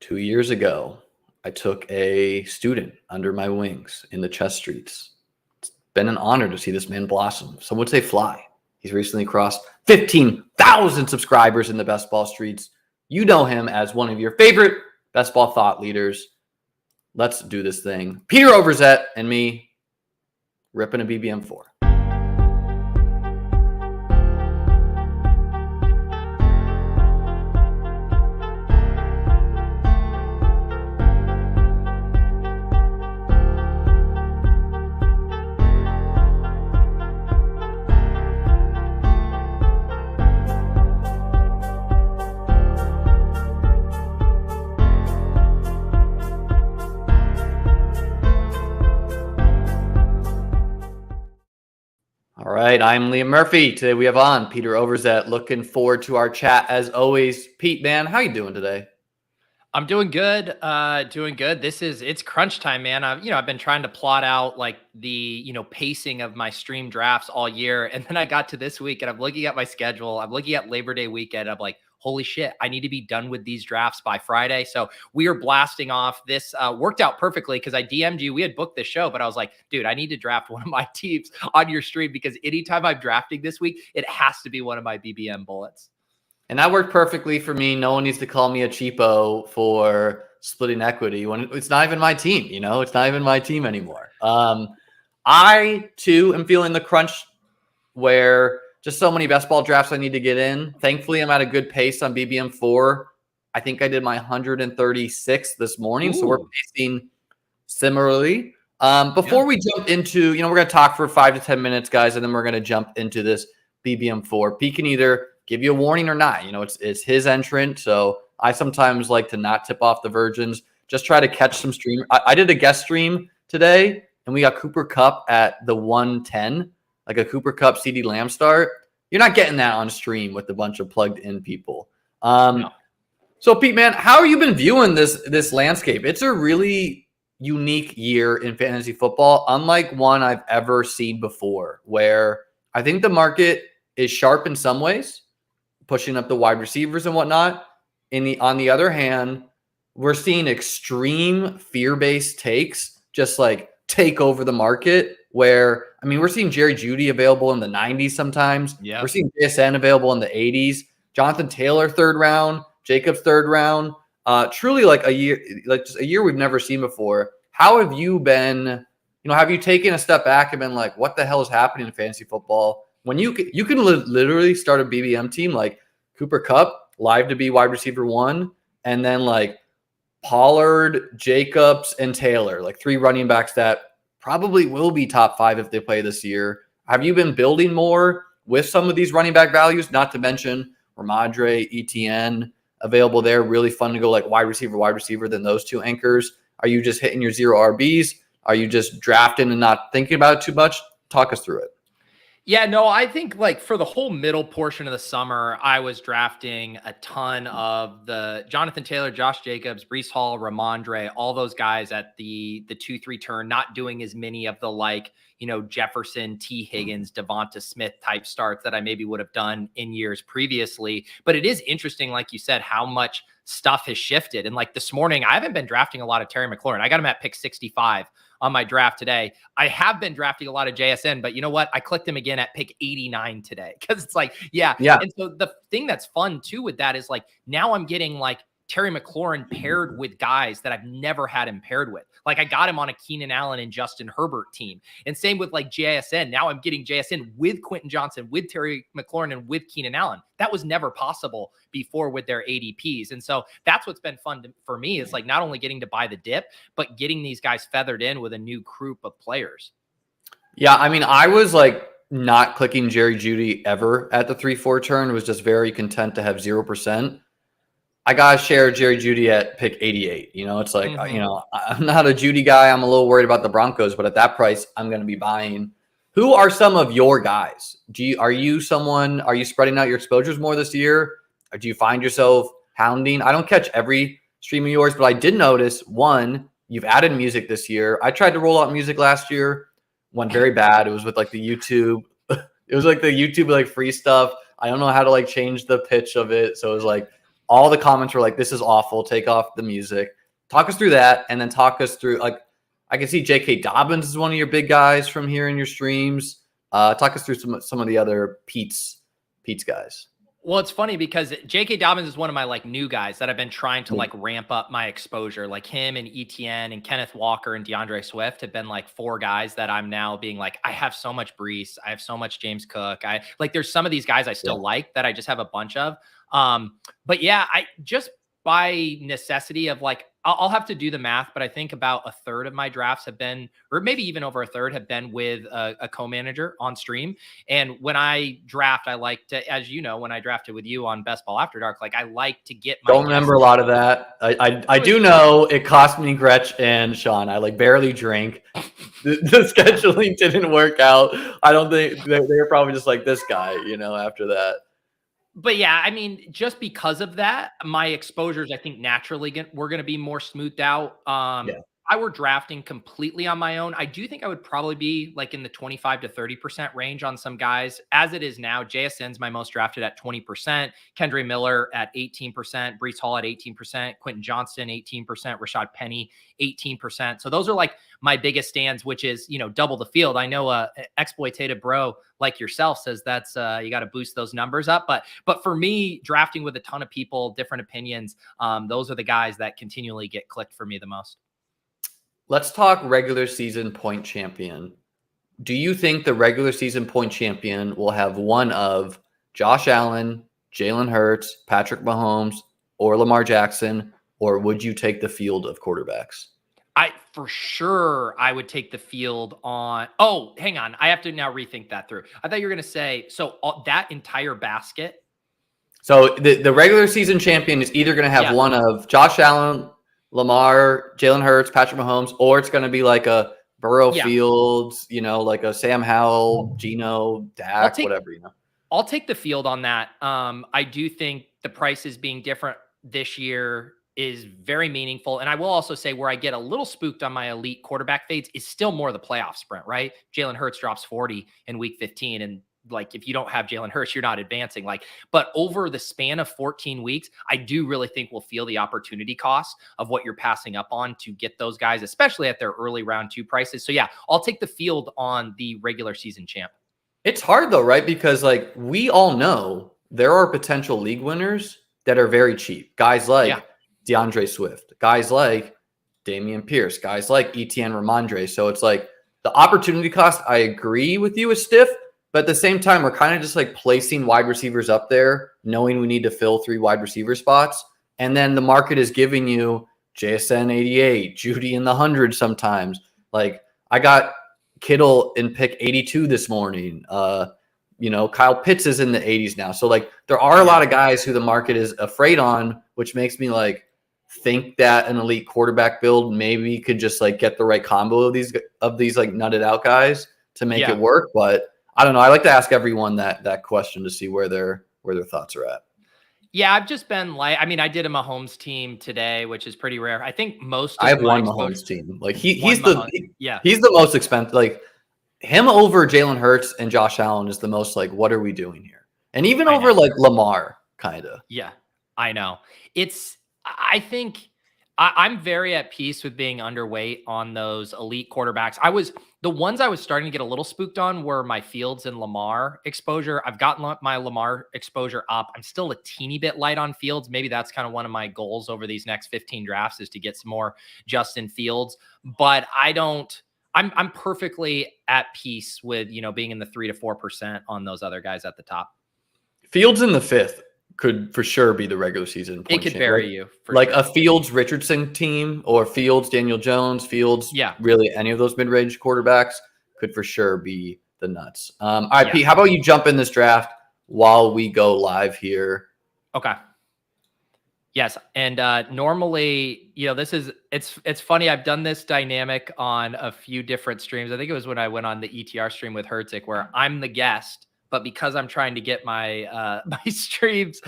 2 years ago, I took a student under my wings in the chess streets. It's been an honor to see this man blossom. Some would say fly. He's recently crossed 15,000 subscribers in the best ball streets. You know him as one of your favorite best ball thought leaders. Let's do this thing. Peter Overzet and me ripping a BBM4. All right, I'm Liam Murphy. Today we have on Peter Overzet. Looking forward to our chat as always. Pete, man, how you doing today? I'm doing good. It's crunch time, man. I've been trying to plot out like the, pacing of my stream drafts all year. And then I got to this week and I'm looking at my schedule. I'm looking at Labor Day weekend. I'm like, holy shit, I need to be done with these drafts by Friday. So we are blasting off. This worked out perfectly because I DM'd you. We had booked this show, but I was like, dude, I need to draft one of my teams on your stream because anytime I'm drafting this week, it has to be one of my BBM bullets. And that worked perfectly for me. No one needs to call me a cheapo for splitting equity when it's not even my team. It's not even my team anymore. I too am feeling the crunch where just so many best ball drafts I need to get in. Thankfully, I'm at a good pace on BBM4. I think I did my 136 this morning. Ooh. So we're pacing similarly. Before we jump into, we're going to talk for 5 to 10 minutes, guys, and then we're going to jump into this BBM4. Pete can either give you a warning or not. It's his entrant. So I sometimes like to not tip off the virgins. Just try to catch some stream. I did a guest stream today, and we got Cooper Kupp at the 110. Like a Cooper Kupp CD Lamb start. You're not getting that on stream with a bunch of plugged in people. No. So Pete, man, how have you been viewing this landscape? It's a really unique year in fantasy football, unlike one I've ever seen before, where I think the market is sharp in some ways, pushing up the wide receivers and whatnot. On the other hand, we're seeing extreme fear-based takes just like take over the market where, we're seeing Jerry Jeudy available in the 90s sometimes. Yeah. We're seeing JSN available in the 80s. Jonathan Taylor, 3rd round. Jacobs, 3rd round. Truly like a year we've never seen before. How have you been, have you taken a step back and been like, what the hell is happening in fantasy football? When you can literally start a BBM team like Cooper Kupp, live to be wide receiver 1, and then like Pollard, Jacobs, and Taylor, like 3 running backs that probably will be top 5 if they play this year. Have you been building more with some of these running back values? Not to mention Ramondre, ETN available there. Really fun to go like wide receiver than those 2 anchors. Are you just hitting your 0 RBs? Are you just drafting and not thinking about it too much? Talk us through it. Yeah, no, I think like for the whole middle portion of the summer, I was drafting a ton of the Jonathan Taylor, Josh Jacobs, Breece Hall, Ramondre, all those guys at the 2-3 turn, not doing as many of the like, Jefferson, T. Higgins, Devonta Smith type starts that I maybe would have done in years previously. But it is interesting, like you said, how much stuff has shifted. And like this morning, I haven't been drafting a lot of Terry McLaurin. I got him at pick 65 on my draft today. I have been drafting a lot of JSN, but you know what? I clicked him again at pick 89 today because it's like, yeah. And so the thing that's fun too with that is like now I'm getting like Terry McLaurin paired with guys that I've never had him paired with. Like I got him on a Keenan Allen and Justin Herbert team. And same with like JSN. Now I'm getting JSN with Quentin Johnson, with Terry McLaurin, and with Keenan Allen. That was never possible before with their ADPs. And so that's what's been fun for me is like not only getting to buy the dip, but getting these guys feathered in with a new group of players. Yeah, I was like not clicking Jerry Jeudy ever at the 3-4 turn. Was just very content to have 0%. I got to share Jerry Jeudy at pick 88. It's like, I'm not a Jeudy guy. I'm a little worried about the Broncos, but at that price, I'm going to be buying. Who are some of your guys? Are you spreading out your exposures more this year? Or do you find yourself hounding? I don't catch every stream of yours, but I did notice, one, you've added music this year. I tried to roll out music last year. Went very bad. It was with like the YouTube. It was like the YouTube like free stuff. I don't know how to like change the pitch of it. So it was like all the comments were like, "This is awful. Take off the music." Talk us through that, and then talk us through like I can see J.K. Dobbins is one of your big guys from here in your streams. Talk us through some of the other Pete's guys. Well, it's funny because J.K. Dobbins is one of my like new guys that I've been trying to like ramp up my exposure. Like him and ETN and Kenneth Walker and DeAndre Swift have been like 4 guys that I'm now being like, I have so much Brees. I have so much James Cook. I like, there's some of these guys I still like that I just have a bunch of. But yeah, I just by necessity of like, I'll have to do the math, but I think about a third of my drafts have been, or maybe even over a third have been with a co-manager on stream. And when I draft, I like to, as you know, when I drafted with you on Best Ball After Dark, like I like to get my Don't remember a lot of that. I do know it cost me Gretch and Sean. I like barely drank. The scheduling didn't work out. I don't think they were probably just like this guy, after that. But yeah, I mean, just because of that, my exposures, I think naturally we're going to be more smoothed out. If I were drafting completely on my own, I do think I would probably be like in the 25 to 30% range on some guys. As it is now, JSN's my most drafted at 20%, Kendre Miller at 18%, Brees Hall at 18%, Quentin Johnston 18%, Rashad Penny 18%. So those are like my biggest stands, which is, double the field. I know exploitative bro like yourself says that's you got to boost those numbers up. But for me, drafting with a ton of people, different opinions, those are the guys that continually get clicked for me the most. Let's talk regular season point champion. Do you think the regular season point champion will have one of Josh Allen, Jalen Hurts, Patrick Mahomes, or Lamar Jackson, or would you take the field of quarterbacks? For sure, I would take the field on. Oh, hang on. I have to now rethink that through. I thought you were going to say, so that entire basket. So the regular season champion is either going to have one of Josh Allen, Lamar, Jalen Hurts, Patrick Mahomes, or it's going to be like a Burrow Fields, like a Sam Howell, Geno, Dak, whatever, I'll take the field on that. I do think the prices being different this year is very meaningful. And I will also say where I get a little spooked on my elite quarterback fades is still more the playoff sprint, right? Jalen Hurts drops 40 in week 15. And like, if you don't have Jalen Hurts, you're not advancing. But over the span of 14 weeks, I do really think we'll feel the opportunity cost of what you're passing up on to get those guys, especially at their early round 2 prices. So yeah, I'll take the field on the regular season champ. It's hard though, right? Because like we all know there are potential league winners that are very cheap. Guys like DeAndre Swift, guys like Dameon Pierce, guys like Etienne Ramondre. So it's like the opportunity cost, I agree with you, is stiff. But at the same time, we're kind of just like placing wide receivers up there, knowing we need to fill 3 wide receiver spots. And then the market is giving you JSN 88, Judy in the 100 sometimes. Like I got Kittle in pick 82 this morning. Kyle Pitts is in the 80s now. So like there are a lot of guys who the market is afraid on, which makes me like think that an elite quarterback build maybe could just like get the right combo of these like nutted out guys to make it work. But I don't know. I like to ask everyone that question to see where their thoughts are at. Yeah, I've just been like, I mean, I did a Mahomes team today, which is pretty rare. I think most of I have one Mahomes team. Like he's the most expensive. Like him over Jalen Hurts and Josh Allen is the most like, what are we doing here? And even over like Lamar, kind of. Yeah, I know. I think I'm very at peace with being underweight on those elite quarterbacks. The ones I was starting to get a little spooked on were my Fields and Lamar exposure. I've gotten my Lamar exposure up. I'm still a teeny bit light on Fields. Maybe that's kind of one of my goals over these next 15 drafts is to get some more Justin Fields. But I'm perfectly at peace with, being in the 3 to 4% on those other guys at the top. Fields in the 5th could for sure be the regular season point. It could vary you. Like a Fields Richardson team or Fields Daniel Jones, Fields, really any of those mid-range quarterbacks could for sure be the nuts. All right, Pete, how about you jump in this draft while we go live here? Okay. Yes. And normally, it's funny. I've done this dynamic on a few different streams. I think it was when I went on the ETR stream with Hertzik where I'm the guest. But because I'm trying to get my my streams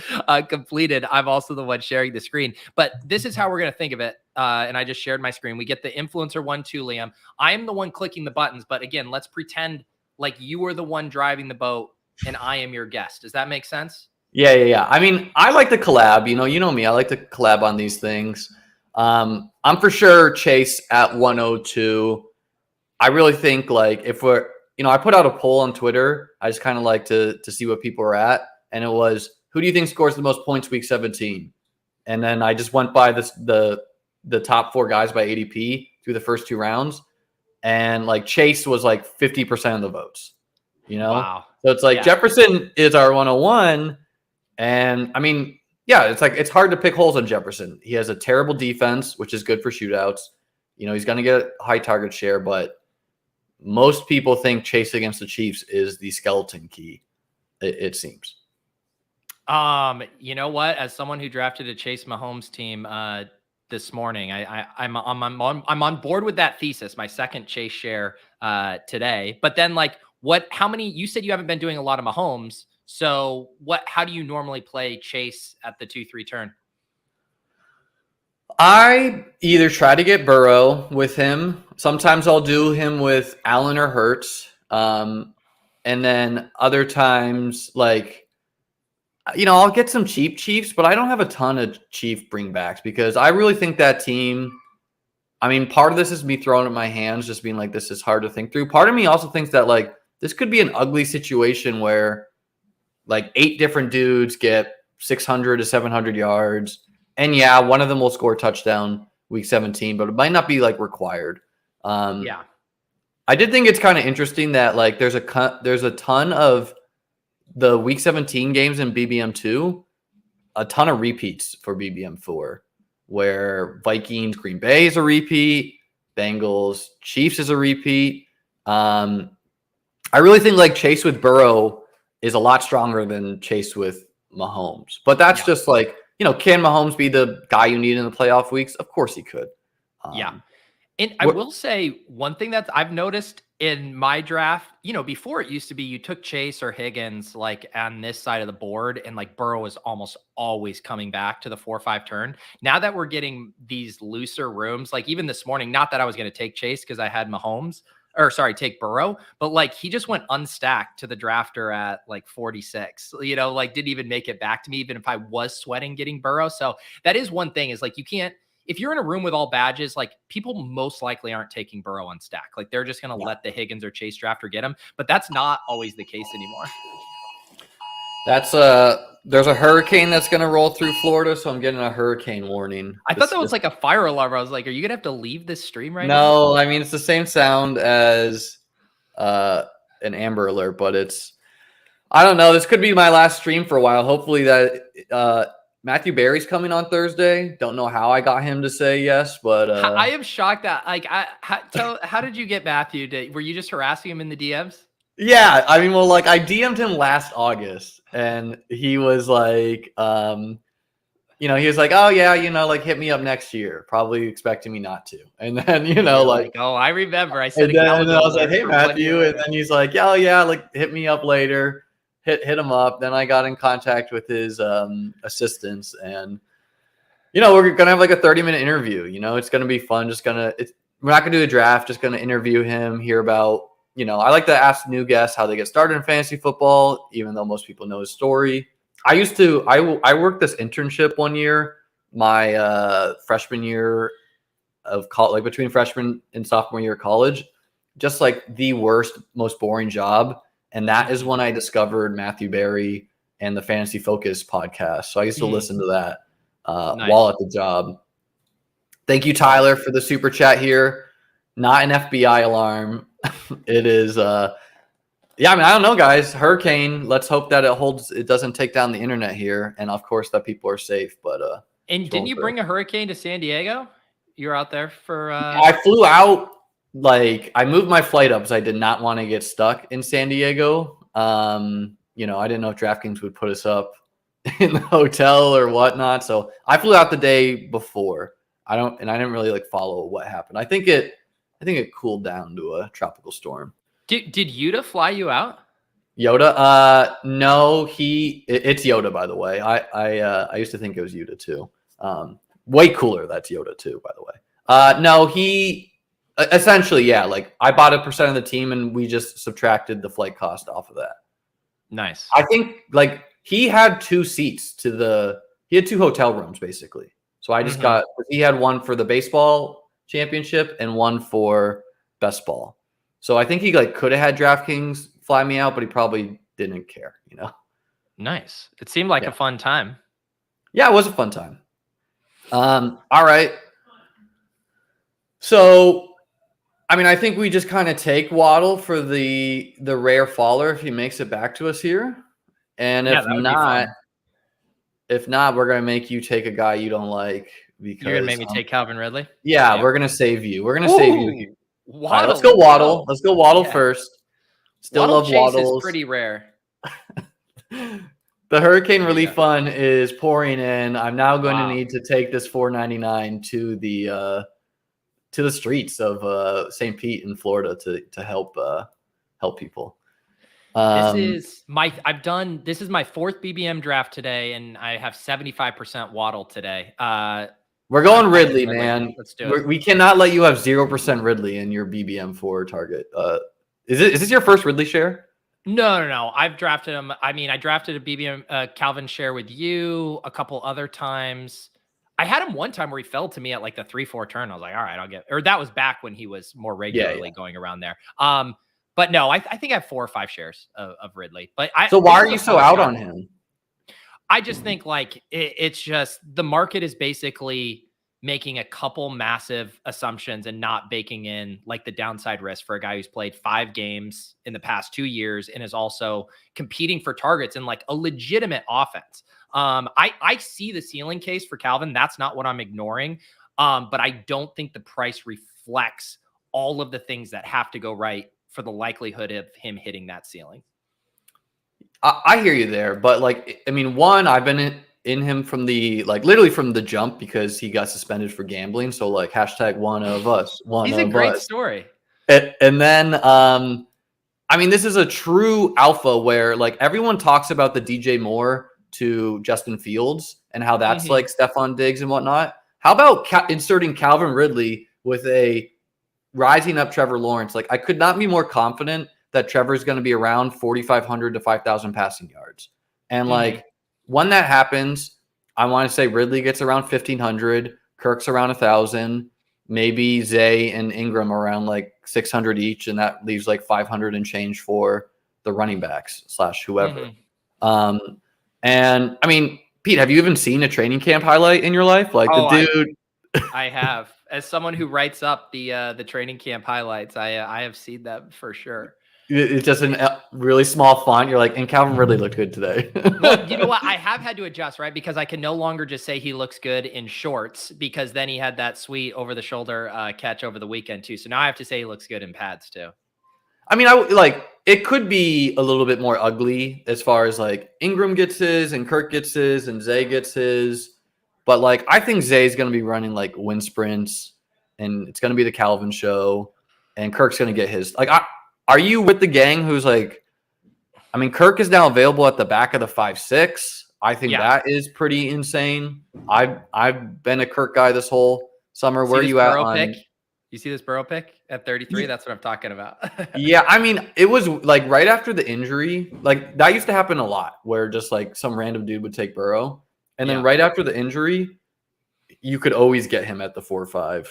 completed, I'm also the one sharing the screen. But this is how we're going to think of it. And I just shared my screen. We get the influencer 1-2, Liam. I am the one clicking the buttons. But again, let's pretend like you are the one driving the boat and I am your guest. Does that make sense? Yeah. I mean, I like to collab. You know me. I like to collab on these things. I'm for sure Chase at 102. I really think like if we're, I put out a poll on Twitter. I just kind of like to see what people are at, and it was, who do you think scores the most points week 17? And then I just went by the top 4 guys by ADP through the first 2 rounds, and like Chase was like 50% of the votes. Wow. So it's like Jefferson is our 101, and I mean, yeah, it's like it's hard to pick holes on Jefferson. He has a terrible defense, which is good for shootouts. He's going to get a high target share, but most people think Chase against the Chiefs is the skeleton key. It seems. You know what? As someone who drafted a Chase Mahomes team this morning, I'm on board with that thesis. My second Chase share today, but then like how many? You said you haven't been doing a lot of Mahomes. So how do you normally play Chase at the 2-3 turn? I either try to get Burrow with him. Sometimes I'll do him with Allen or Hurts. And then other times, like, I'll get some cheap Chiefs, but I don't have a ton of Chief bringbacks because I really think that team, I mean, part of this is me throwing up my hands, just being like, this is hard to think through. Part of me also thinks that, like, this could be an ugly situation where, like, 8 different dudes get 600 to 700 yards. And yeah, one of them will score a touchdown week 17, but it might not be like required. Yeah. I did think it's kind of interesting that like there's a ton of the week 17 games in BBM2, a ton of repeats for BBM4, where Vikings, Green Bay is a repeat, Bengals, Chiefs is a repeat. I really think like Chase with Burrow is a lot stronger than Chase with Mahomes, but that's just like, can Mahomes be the guy you need in the playoff weeks? Of course he could. And I will say one thing that I've noticed in my draft, before it used to be you took Chase or Higgins like on this side of the board, and like Burrow is almost always coming back to the 4-5 turn. Now that we're getting these looser rooms, like even this morning, not that I was going to take Chase because I had Mahomes, take Burrow, but like he just went unstacked to the drafter at like 46, like didn't even make it back to me, even if I was sweating getting Burrow. So that is one thing is like, you can't, if you're in a room with all badges, like people most likely aren't taking Burrow on stack. Like they're just going to let the Higgins or Chase drafter get him, but that's not always the case anymore. There's a hurricane that's going to roll through Florida, so I'm getting a hurricane warning. I thought that was like a fire alarm. I was like, are you going to have to leave this stream right now? No, I mean, it's the same sound as an Amber Alert, but I don't know. This could be my last stream for a while. Hopefully that Matthew Berry's coming on Thursday. Don't know how I got him to say yes, but I am shocked that how did you get Matthew? Were you just harassing him in the DMs? Yeah, I mean, well, like I DM'd him last August, and he was like, he was like, oh yeah, like hit me up next year, probably expecting me not to, and then like, oh, I remember, I said, and then I was like, hey Matthew, and then he's like, oh yeah, like hit me up later, hit him up. Then I got in contact with his assistants, and we're gonna have like a 30-minute interview. It's gonna be fun. We're not gonna do a draft, just gonna interview him, hear about. I like to ask new guests how they get started in fantasy football, even though most people know his story. I worked this internship one year, my freshman year of college, like between freshman and sophomore year of college, just like the worst, most boring job. And that is when I discovered Matthew Berry and the Fantasy Focus podcast. So I used to listen to that while at the job. Thank you, Tyler, for the super chat here. Not an FBI alarm. It is, I mean, I don't know, guys. Hurricane. Let's hope that it doesn't take down the internet here, and of course that people are safe. But and didn't you bring a hurricane to San Diego? You were out there for. I flew out. Like I moved my flight up because I did not want to get stuck in San Diego. I didn't know if DraftKings would put us up in the hotel or whatnot, so I flew out the day before. I didn't really like follow what happened. I think it cooled down to a tropical storm. Did Yuta fly you out? Yoda? No, it's Yoda, by the way. I used to think it was Yuta too. Way cooler. That's Yoda too, by the way. No, he essentially, yeah. Like I bought 1% of the team, and we just subtracted the flight cost off of that. Nice. I think like he had 2 seats he had 2 hotel rooms basically. So I just he had one for the baseball championship and one for best ball. So I think he like could have had DraftKings fly me out, but he probably didn't care, you know? Nice. It seemed like a fun time. Yeah, it was a fun time. All right. So, I mean, I think we just kind of take Waddle for the rare faller if he makes it back to us here. And if not, we're going to make you take a guy you don't like because you're going to make me take Calvin Ridley? Yeah, we're going to save you. We're going to save you here. Waddle, right, let's go Waddle. Let's go Waddle first. Still Waddle love Chase Waddles. Is pretty rare. The Hurricane Relief Fund is pouring in. I'm now going to need to take this $4.99 to the streets of St. Pete in Florida to help people. This is my 4th BBM draft today, and I have 75% Waddle today. We're going Ridley, man. Let's do it. We cannot let you have 0% Ridley in your BBM4 target. Is this your first Ridley share? No. I've drafted him. I mean, I drafted a BBM Calvin share with you a couple other times. I had him one time where he fell to me at like the 3-4 turn. I was like, all right, or that was back when he was more regularly going around there. But no, I think I have 4 or 5 shares of Ridley. But so why are you so out on him? I just think like it's just the market is basically making a couple massive assumptions and not baking in like the downside risk for a guy who's played 5 games in the past 2 years and is also competing for targets in like a legitimate offense. I see the ceiling case for Calvin. That's not what I'm ignoring. But I don't think the price reflects all of the things that have to go right for the likelihood of him hitting that ceiling. I hear you there, but like, I mean, I've been in him from literally from the jump because he got suspended for gambling. So like #one of us. He's a great story. And then, I mean, this is a true alpha where like everyone talks about the DJ Moore to Justin Fields and how that's like Stephon Diggs and whatnot. How about inserting Calvin Ridley with a rising up Trevor Lawrence? Like I could not be more confident that Trevor's going to be around 4,500 to 5,000 passing yards. And like when that happens, I want to say Ridley gets around 1,500, Kirk's around 1,000, maybe Zay and Ingram around like 600 each. And that leaves like 500 and change for the running backs / whoever. And I mean, Pete, have you even seen a training camp highlight in your life? Like the dude. I have. As someone who writes up the training camp highlights, I have seen that for sure. It's just in a really small font. You're like, and Calvin Ridley looked good today. Well, you know what? I have had to adjust, right? Because I can no longer just say he looks good in shorts because then he had that sweet over-the-shoulder catch over the weekend too. So now I have to say he looks good in pads too. I mean, it could be a little bit more ugly as far as like Ingram gets his and Kirk gets his and Zay gets his. But like, I think Zay's going to be running like wind sprints and it's going to be the Calvin show and Kirk's going to get his. Like, are you with the gang who's like, I mean, Kirk is now available at the back of the 5-6. I think that is pretty insane. I've been a Kirk guy this whole summer. Where are you at on pick? You see this Burrow pick at 33? That's what I'm talking about. Yeah, I mean, it was like right after the injury. Like that used to happen a lot where just like some random dude would take Burrow. And then right after the injury, you could always get him at the 4-5.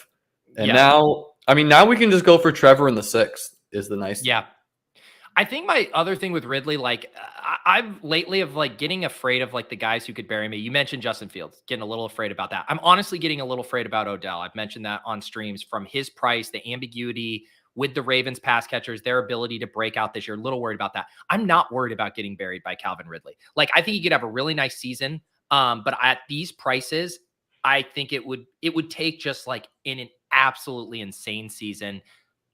And now we can just go for Trevor in the 6th is the nice thing. Yeah. I think my other thing with Ridley, like I've lately of like getting afraid of like the guys who could bury me. You mentioned Justin Fields, getting a little afraid about that. I'm honestly getting a little afraid about Odell. I've mentioned that on streams from his price, the ambiguity with the Ravens pass catchers, their ability to break out this year. A little worried about that. I'm not worried about getting buried by Calvin Ridley. Like I think he could have a really nice season. But at these prices, I think it would take just like in an absolutely insane season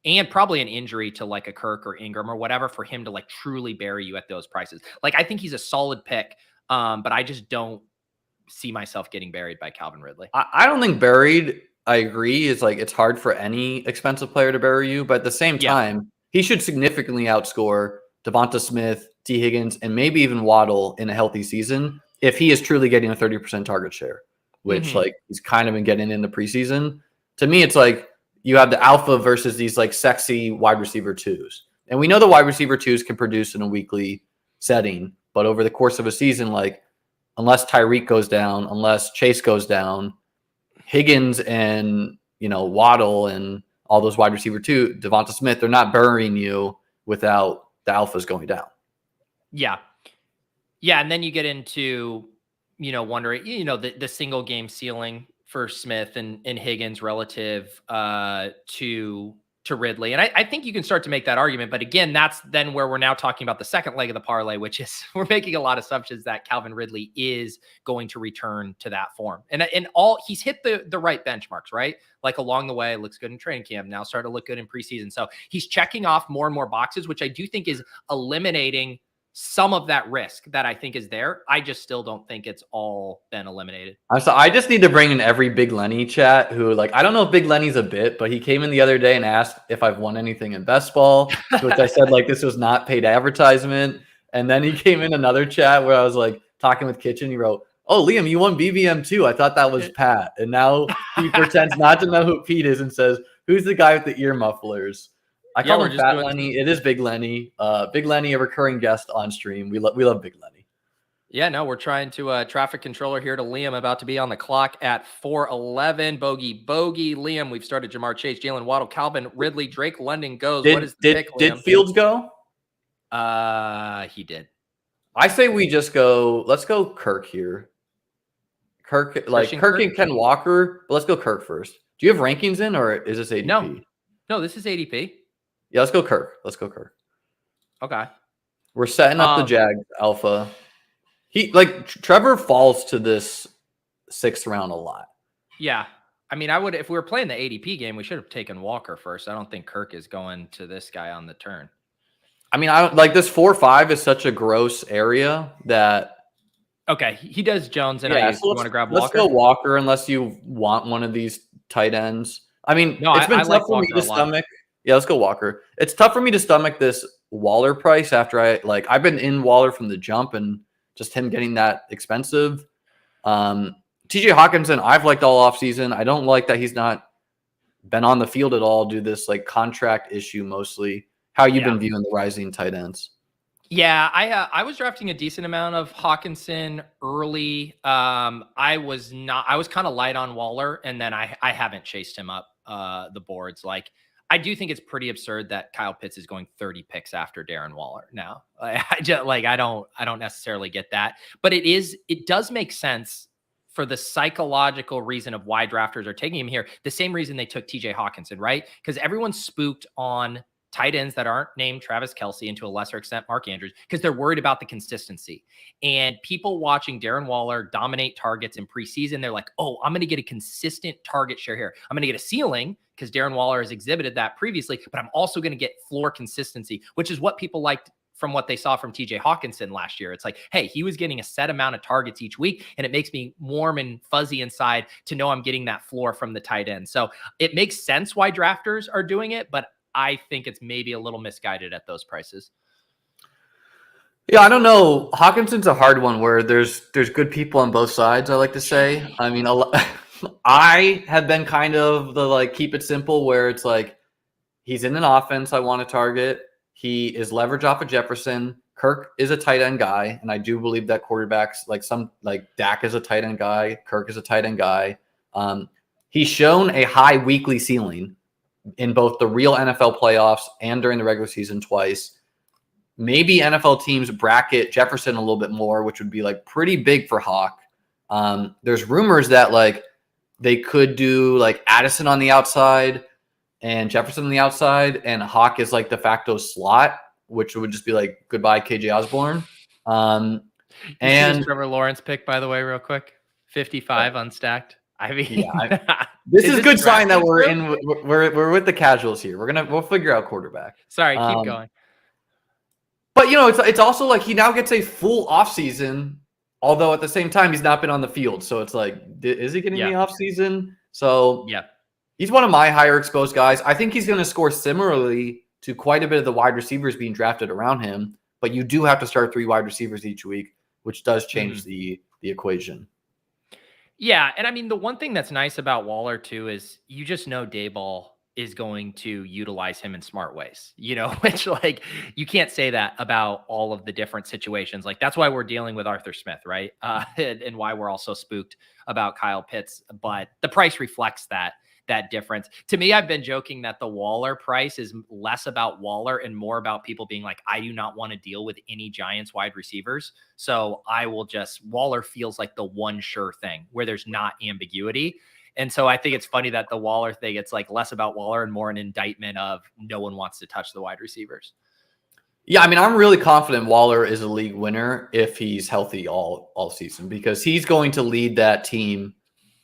and probably an injury to like a Kirk or Ingram or whatever for him to like truly bury you at those prices. Like I think he's a solid pick, but I just don't see myself getting buried by Calvin Ridley. I don't think buried, I agree, is like it's hard for any expensive player to bury you, but at the same time, he should significantly outscore Devonta Smith, T. Higgins, and maybe even Waddle in a healthy season if he is truly getting a 30% target share, which like he's kind of been getting in the preseason. To me, it's like you have the alpha versus these like sexy wide receiver 2s. And we know the wide receiver 2s can produce in a weekly setting, But over the course of a season, like unless Tyreek goes down, unless Chase goes down, Higgins and Waddle and all those wide receiver too, Devonta Smith, they're not burying you without the alphas going down. Yeah. Yeah. And then you get into, wondering, the single game ceiling for Smith and Higgins relative to Ridley. And I think you can start to make that argument. But again, that's then where we're now talking about the second leg of the parlay, which is we're making a lot of assumptions that Calvin Ridley is going to return to that form. And he's hit the right benchmarks, right? Like along the way, looks good in training camp, now started to look good in preseason. So he's checking off more and more boxes, which I do think is eliminating some of that risk that I think is there. I just still don't think it's all been eliminated. So I just need to bring in every Big Lenny chat who, like, I don't know if Big Lenny's a bit, but he came in the other day and asked if I've won anything in best ball, to which I said, like, this was not paid advertisement. And then he came in another chat where I was like talking with Kitchen. He wrote, "Oh, Liam, you won BBM too. I thought that was Pat." And now he pretends not to know who Pete is and says, "Who's the guy with the ear mufflers?" I call him Fat Lenny. It is Big Lenny. Big Lenny, a recurring guest on stream. We love Big Lenny. Yeah, no, we're trying to traffic controller here to Liam, about to be on the clock at 4:11. Bogey. Liam, we've started Jamar Chase, Jalen Waddle, Calvin Ridley, Drake London goes. What is the pick, Liam? Did Fields go? He did. I say we just go. Let's go Kirk here. Kirk and Ken Walker, but let's go Kirk first. Do you have rankings in, or is this ADP? No, this is ADP. Yeah, let's go Kirk. Okay. We're setting up the Jags alpha. Trevor falls to this 6th round a lot. Yeah. I mean, if we were playing the ADP game, we should have taken Walker first. I don't think Kirk is going to this guy on the turn. I mean, I don't like this 4-5 is such a gross area that. Okay, he does Jones, and I want to grab Walker. Let's go Walker unless you want one of these tight ends. I mean, it's been tough for me to stomach. Yeah, let's go Walker. It's tough for me to stomach this Waller price after I've been in Waller from the jump and just him getting that expensive. TJ Hawkinson, I've liked all offseason. I don't like that he's not been on the field at all due to this contract issue mostly. How you been viewing the rising tight ends? Yeah, I was drafting a decent amount of Hawkinson early. I was kind of light on Waller, and then I haven't chased him up the boards. I do think it's pretty absurd that Kyle Pitts is going 30 picks after Darren Waller now. I don't necessarily get that, but it does make sense for the psychological reason of why drafters are taking him here. The same reason they took TJ Hawkinson, right? Because everyone's spooked on tight ends that aren't named Travis Kelce, and to a lesser extent Mark Andrews, because they're worried about the consistency. And people watching Darren Waller dominate targets in preseason, they're like, oh, I'm going to get a consistent target share here. I'm going to get a ceiling because Darren Waller has exhibited that previously, but I'm also going to get floor consistency, which is what people liked from what they saw from TJ Hawkinson last year. It's like, hey, he was getting a set amount of targets each week, and it makes me warm and fuzzy inside to know I'm getting that floor from the tight end. So it makes sense why drafters are doing it, but I think it's maybe a little misguided at those prices. Yeah, I don't know. Hawkinson's a hard one where there's good people on both sides, I like to say. I mean, I have been kind of the keep it simple where it's he's in an offense I want to target. He is leverage off of Jefferson. Kirk is a tight end guy, and I do believe that quarterbacks Dak is a tight end guy. Kirk is a tight end guy. He's shown a high weekly ceiling in both the real NFL playoffs and during the regular season twice. Maybe NFL teams bracket Jefferson a little bit more, which would be pretty big for Hawk. There's rumors that they could do Addison on the outside and Jefferson on the outside, and Hawk is de facto slot, which would just be goodbye KJ Osborne. And Trevor Lawrence pick, by the way, real quick, 55 unstacked. I mean, this is a good sign that we're with the casuals here. We'll figure out quarterback. Sorry, keep going. But it's also he now gets a full offseason, although at the same time he's not been on the field. So it's is he getting the offseason? So he's one of my higher exposed guys. I think he's going to score similarly to quite a bit of the wide receivers being drafted around him. But you do have to start 3 wide receivers each week, which does change the equation. Yeah, and I mean, the one thing that's nice about Waller, too, is you just know Daboll is going to utilize him in smart ways, which like you can't say that about all of the different situations. Like that's why we're dealing with Arthur Smith, right? And why we're also spooked about Kyle Pitts, but the price reflects that difference. To me, I've been joking that the Waller price is less about Waller and more about people being like, I do not want to deal with any Giants wide receivers. So Waller feels like the one sure thing where there's not ambiguity. And so I think it's funny that the Waller thing, it's like less about Waller and more an indictment of no one wants to touch the wide receivers. Yeah, I mean, I'm really confident Waller is a league winner if he's healthy all season, because he's going to lead that team.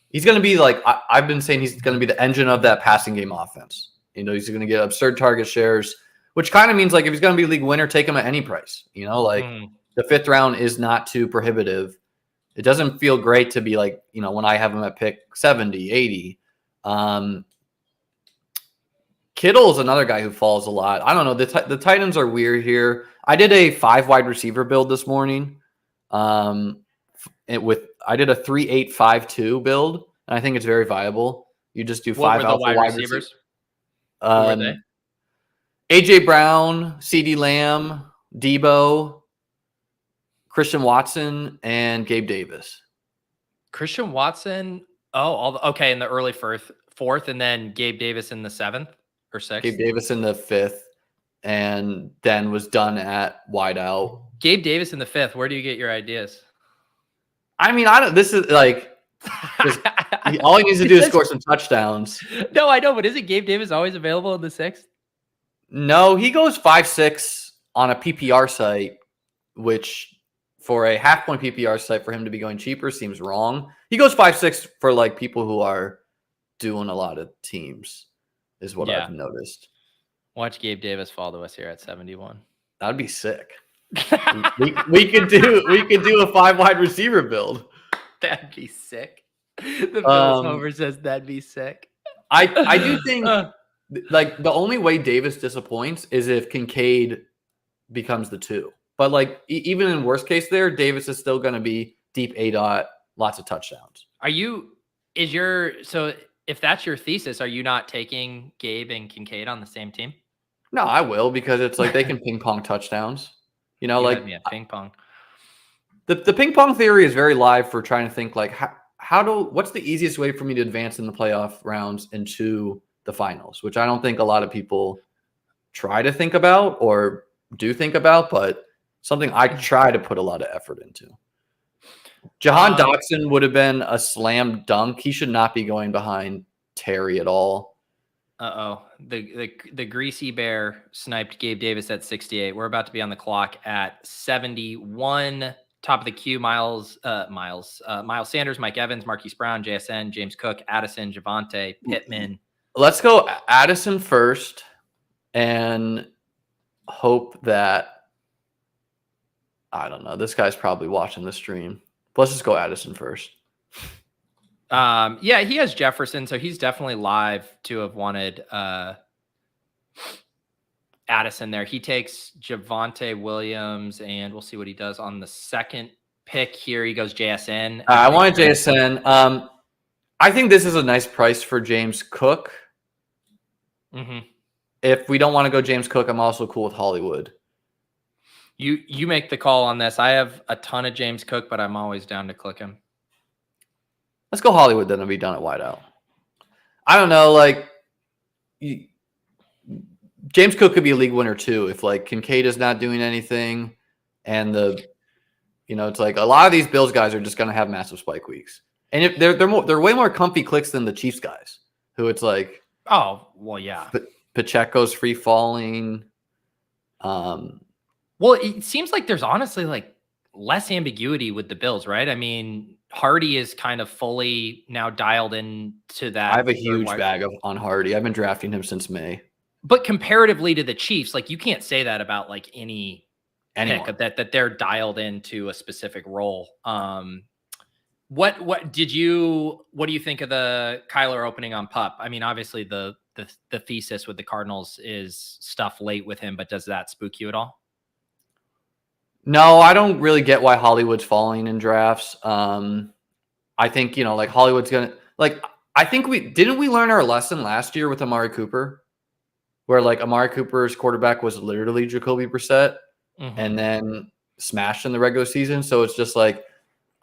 He's going to be like, I've been saying he's going to be the engine of that passing game offense. He's going to get absurd target shares, which kind of means like if he's going to be league winner, take him at any price. The 5th round is not too prohibitive. It doesn't feel great to be like, when I have him at pick 70, 80. Kittle is another guy who falls a lot. I don't know. The Titans are weird here. I did a 5 wide receiver build this morning. I did a 3-8-5-2 build, and I think it's very viable. You just do 5 alpha wide receivers. Who were they? AJ Brown, CeeDee Lamb, Debo, Christian Watson, and Gabe Davis. Christian Watson. Okay. In the early fourth, and then Gabe Davis in the 7th or 6th. Gabe Davis in the 5th, and then was done at wide out. Gabe Davis in the 5th. Where do you get your ideas? I mean, this is like, all he needs to do is score some touchdowns. No, I know, but isn't Gabe Davis always available in the 6th? No, he goes 5-6 on a PPR site, which for a half-point PPR site for him to be going cheaper seems wrong. He goes 5-6 for like people who are doing a lot of teams, is what I've noticed. Watch Gabe Davis fall to us here at 71. That'd be sick. we could do a 5 wide receiver build. That'd be sick. The Bills Homer says that'd be sick. I do think like the only way Davis disappoints is if Kincaid becomes the 2. But like even in worst case there, Davis is still going to be deep A-dot, lots of touchdowns. So if that's your thesis, are you not taking Gabe and Kincaid on the same team? No, I will, because it's like they can ping pong touchdowns. Ping pong. The ping pong theory is very live for trying to think like what's the easiest way for me to advance in the playoff rounds into the finals, which I don't think a lot of people try to think about or do think about, but something I try to put a lot of effort into. Jahan Dotson would have been a slam dunk. He should not be going behind Terry at all. The greasy bear sniped Gabe Davis at 68. We're about to be on the clock at 71. Top of the queue, Miles Sanders, Mike Evans, Marquise Brown, JSN, James Cook, Addison, Javonte, Pittman. Let's go Addison first and hope that, I don't know, this guy's probably watching the stream. Let's just go Addison first. Yeah, he has Jefferson, so he's definitely live to have wanted Addison there. He takes Javonte Williams, and we'll see what he does on the 2nd pick here. He goes JSN. I wanted JSN. I think this is a nice price for James Cook. Mm-hmm. If we don't want to go James Cook, I'm also cool with Hollywood. You make the call on this. I have a ton of James Cook, but I'm always down to click him. Let's go Hollywood, then, and be done at wideout. I don't know, like James Cook could be a league winner too if like Kincaid is not doing anything, and it's like a lot of these Bills guys are just going to have massive spike weeks, and if they're way more comfy clicks than the Chiefs guys, who it's like, oh well, yeah, Pacheco's free falling. Well, it seems like there's honestly like less ambiguity with the Bills, right? I mean, Hardy is kind of fully now dialed into that. I have a huge bag on Hardy. I've been drafting him since May. But comparatively to the Chiefs, like you can't say that about like any pick that they're dialed into a specific role. What do you think of the Kyler opening on PUP? I mean, obviously the thesis with the Cardinals is stuff late with him, but does that spook you at all? No, I don't really get why Hollywood's falling in drafts. I think, like Hollywood's going to, like, I think we learn our lesson last year with Amari Cooper, where like Amari Cooper's quarterback was literally Jacoby Brissett, and then smashed in the regular season. So it's just like,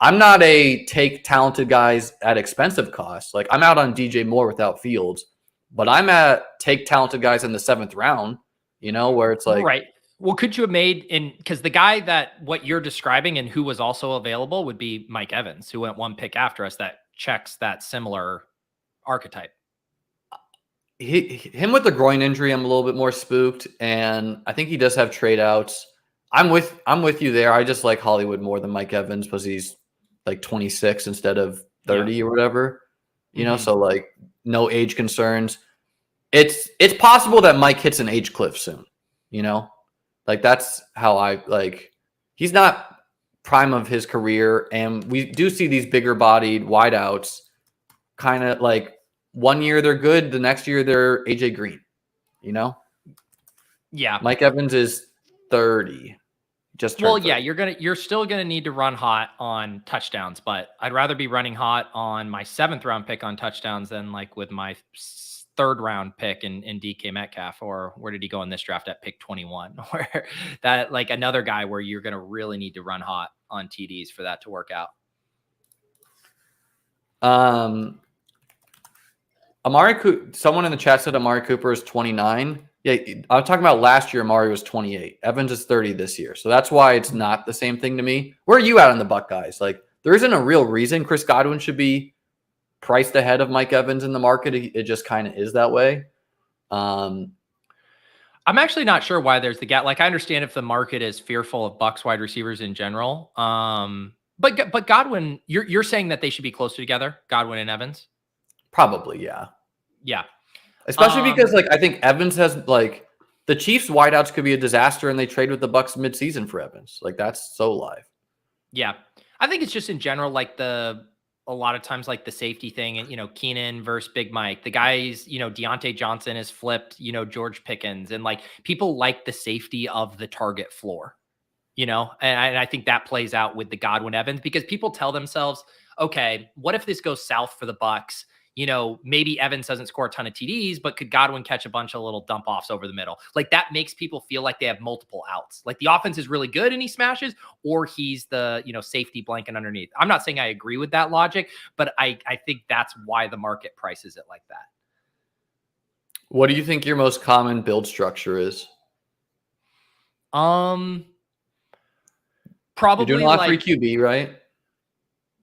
I'm not a take talented guys at expensive costs. Like I'm out on DJ Moore without Fields, but I'm at take talented guys in the 7th round, where it's like, right. Well, could you have made because the guy that what you're describing and who was also available would be Mike Evans, who went 1 pick after us that checks that similar archetype. Him with the groin injury, I'm a little bit more spooked, and I think he does have trade outs. I'm with you there. I just like Hollywood more than Mike Evans because he's like 26 instead of 30 or whatever, so like no age concerns. It's possible that Mike hits an age cliff soon, like that's how I like, he's not prime of his career. And we do see these bigger bodied wideouts kind of like 1 year they're good. The next year they're AJ Green, Yeah. Mike Evans is 30. You're still gonna need to run hot on touchdowns, but I'd rather be running hot on my 7th round pick on touchdowns than like with my 3rd round pick in DK Metcalf, or where did he go in this draft at pick 21? Where that like another guy where you're gonna really need to run hot on TDs for that to work out. Someone in the chat said Amari Cooper is 29. Yeah, I'm talking about last year. Amari was 28. Evans is 30 this year. So that's why it's not the same thing to me. Where are you at on the Buckeyes? Like, there isn't a real reason Chris Godwin should be priced ahead of Mike Evans in the market. It just kind of is that way. I'm actually not sure why there's the gap. Like, I understand if the market is fearful of Bucs wide receivers in general. But Godwin, you're saying that they should be closer together, Godwin and Evans? Probably, yeah. Yeah. Especially because like I think Evans has like the Chiefs wideouts could be a disaster and they trade with the Bucs midseason for Evans. Like that's so live. Yeah. I think it's just in general, like a lot of times like the safety thing and, Keenan versus Big Mike, the guys, Deontay Johnson has flipped, George Pickens, and like people like the safety of the target floor, and I think that plays out with the Godwin Evans because people tell themselves, okay, what if this goes south for the Bucs? Maybe Evans doesn't score a ton of TDs, but could Godwin catch a bunch of little dump offs over the middle? Like that makes people feel like they have multiple outs. Like the offense is really good and he smashes, or he's the, safety blanket underneath. I'm not saying I agree with that logic, but I think that's why the market prices it like that. What do you think your most common build structure is? Probably you're doing a lot of 3 QB, right?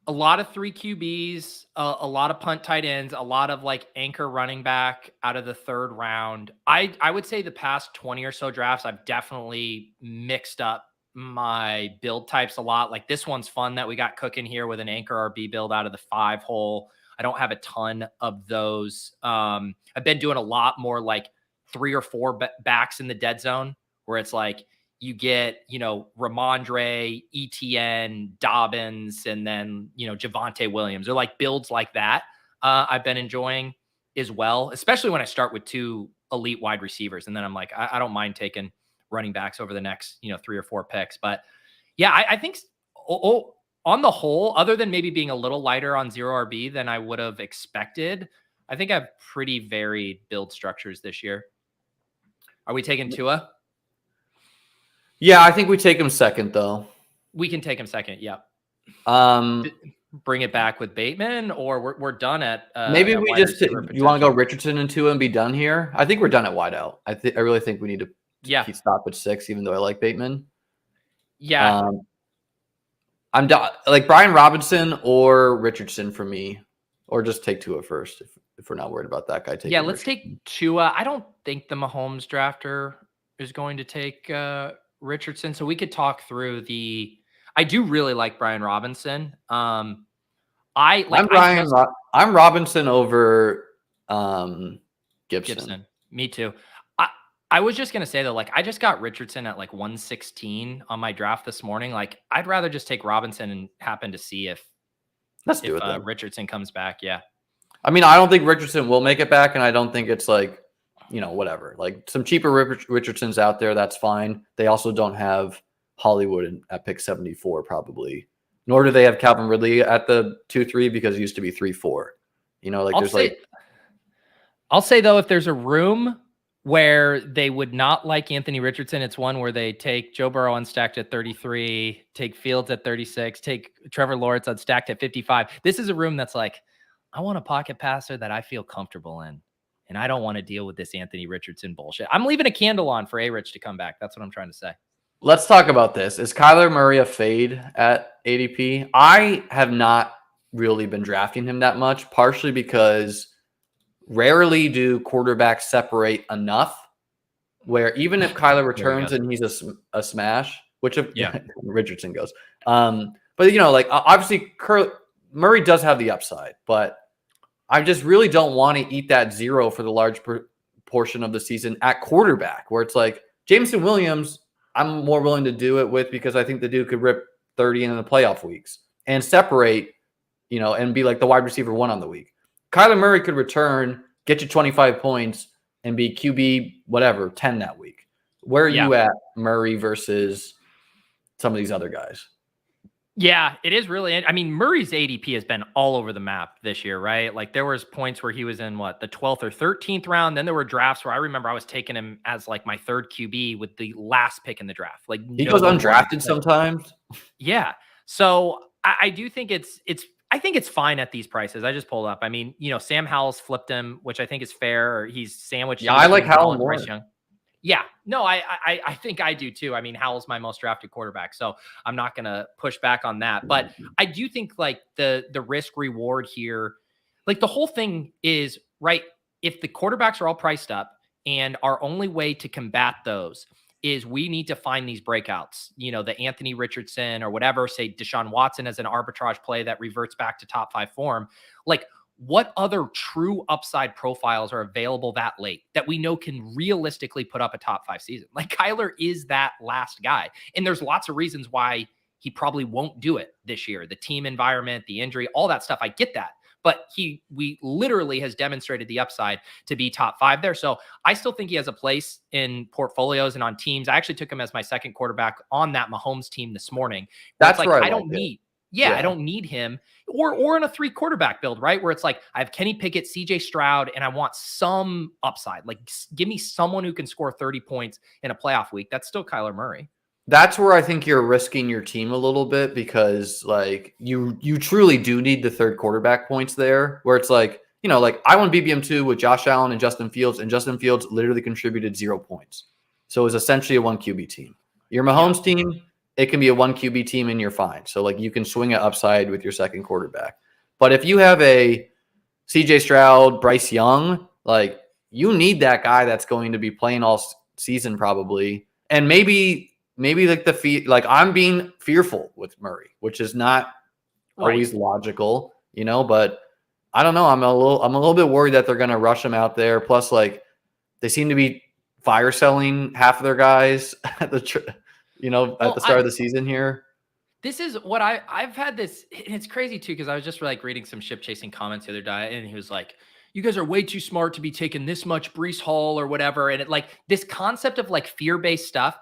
A lot of 3 QBs, a lot of punt tight ends, a lot of like anchor running back out of the 3rd round. I would say the past 20 or so drafts, I've definitely mixed up my build types a lot. Like this one's fun that we got cooking here with an anchor RB build out of the 5 hole. I don't have a ton of those. I've been doing a lot more like 3 or 4 backs in the dead zone where it's like, you get, Ramondre, Etienne, Dobbins, and then, Javonte Williams, or like builds like that. I've been enjoying as well, especially when I start with 2 elite wide receivers. And then I'm like, I don't mind taking running backs over the next, 3 or 4 picks. But yeah, I think on the whole, other than maybe being a little lighter on 0 RB than I would have expected, I think I have pretty varied build structures this year. Are we taking Tua? Yeah, I think we take him second, though. We can take him second. Yeah. Bring it back with Bateman, or we're done at. Maybe we just. You want to go Richardson and 2 and be done here? I think we're done at wideout. I really think we need to stop at 6, even though I like Bateman. Yeah. I'm like Brian Robinson or Richardson for me, or just take Tua first if we're not worried about that guy. Let's take Tua. I don't think the Mahomes drafter is going to take Richardson, so we could talk through I do really like Brian Robinson. I'm Robinson over Gibson. Me too. I was just gonna say though, like I just got Richardson at like 116 on my draft this morning. Like I'd rather just take Robinson and happen to see if Richardson comes back. Yeah. I mean, I don't think Richardson will make it back, and I don't think it's like, whatever. Like some cheaper Richardsons out there, that's fine. They also don't have Hollywood at pick 74 probably. Nor do they have Calvin Ridley at the 2-3 because it used to be 3-4. You know, like there's I'll say though, if there's a room where they would not like Anthony Richardson, it's one where they take Joe Burrow unstacked at 33, take Fields at 36, take Trevor Lawrence unstacked at 55. This is a room that's like, I want a pocket passer that I feel comfortable in. And I don't want to deal with this Anthony Richardson bullshit. I'm leaving a candle on for A-Rich to come back. That's what I'm trying to say. Let's talk about this. Is Kyler Murray a fade at ADP? I have not really been drafting him that much, partially because rarely do quarterbacks separate enough where even if Kyler returns and he's a smash, which if Richardson goes. But, you know, like obviously Murray does have the upside, but I just really don't want to eat that zero for the large portion of the season at quarterback, where it's like Jameson Williams, I'm more willing to do it with because I think the dude could rip 30 in the playoff weeks and separate, you know, and be like the wide receiver 1 on the week. Kyler Murray could return, get you 25 points, and be QB, whatever, 10 that week. Where are you at Murray versus some of these other guys? Yeah, it is really. I mean, Murray's ADP has been all over the map this year, right? Like there was points where he was in the 12th or 13th round. Then there were drafts where I remember I was taking him as like my 3rd QB with the last pick in the draft. Like he goes undrafted sometimes. Yeah. So I do think I think it's fine at these prices. I just pulled up. I mean, you know, Sam Howell's flipped him, which I think is fair. He's sandwiched. Yeah, I like Howell more. Yeah, no, I think I do too. I mean, Howell's my most drafted quarterback, so I'm not going to push back on that. But I do think like the risk reward here, like the whole thing is right. If the quarterbacks are all priced up and our only way to combat those is we need to find these breakouts, you know, the Anthony Richardson or whatever, say Deshaun Watson as an arbitrage play that reverts back to top 5 form. Like, what other true upside profiles are available that late that we know can realistically put up a top 5 season? Like Kyler is that last guy. And there's lots of reasons why he probably won't do it this year. The team environment, the injury, all that stuff. I get that. But we literally has demonstrated the upside to be top 5 there. So I still think he has a place in portfolios and on teams. I actually took him as my 2nd quarterback on that Mahomes team this morning. That's like, right. I don't need. Yeah, I don't need him or in a 3 quarterback build, right? Where it's like, I have Kenny Pickett, CJ Stroud, and I want some upside. Like give me someone who can score 30 points in a playoff week. That's still Kyler Murray. That's where I think you're risking your team a little bit because like you truly do need the 3rd quarterback points there where it's like, you know, like I won BBM2 with Josh Allen and Justin Fields literally contributed 0 points. So it was essentially a 1 QB team. Your Mahomes team, it can be a 1 QB team and you're fine. So like you can swing it upside with your 2nd quarterback. But if you have a CJ Stroud, Bryce Young, like you need that guy that's going to be playing all season probably. And maybe like I'm being fearful with Murray, which is not always logical, you know, but I don't know. I'm a little bit worried that they're going to rush him out there. Plus like they seem to be fire selling half of their guys at the at the start of the season here. This is what I've had this. And it's crazy too, because I was just like reading some ship chasing comments the other day, and he was like, you guys are way too smart to be taking this much Breece Hall or whatever. And it like this concept of like fear-based stuff.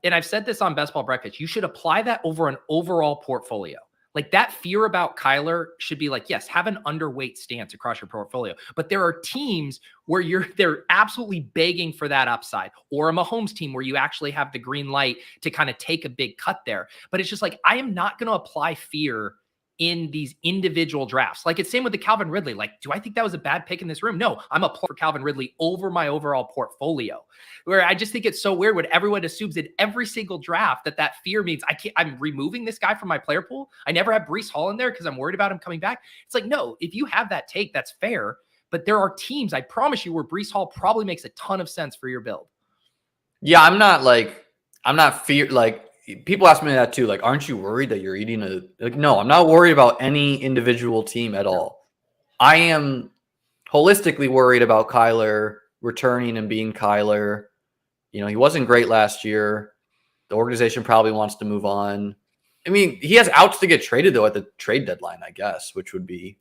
And I've said this on Best Ball Breakfast, you should apply that over an overall portfolio. Like that fear about Kyler should be like, yes, have an underweight stance across your portfolio. But there are teams where they're absolutely begging for that upside, or a Mahomes team where you actually have the green light to kind of take a big cut there. But it's just like, I am not going to apply fear in these individual drafts. Like it's same with the Calvin Ridley. Like, do I think that was a bad pick in this room? No, I'm applying for Calvin Ridley over my overall portfolio, where I just think it's so weird when everyone assumes in every single draft that fear means I'm removing this guy from my player pool. I never have Breece Hall in there because I'm worried about him coming back. It's like, no, if you have that take, that's fair. But there are teams, I promise you, where Breece Hall probably makes a ton of sense for your build. Yeah, I'm not people ask me that too. Like, aren't you worried that you're eating no, I'm not worried about any individual team at all. I am holistically worried about Kyler returning and being Kyler. You know, he wasn't great last year. The organization probably wants to move on. I mean, he has outs to get traded though at the trade deadline, I guess, which would be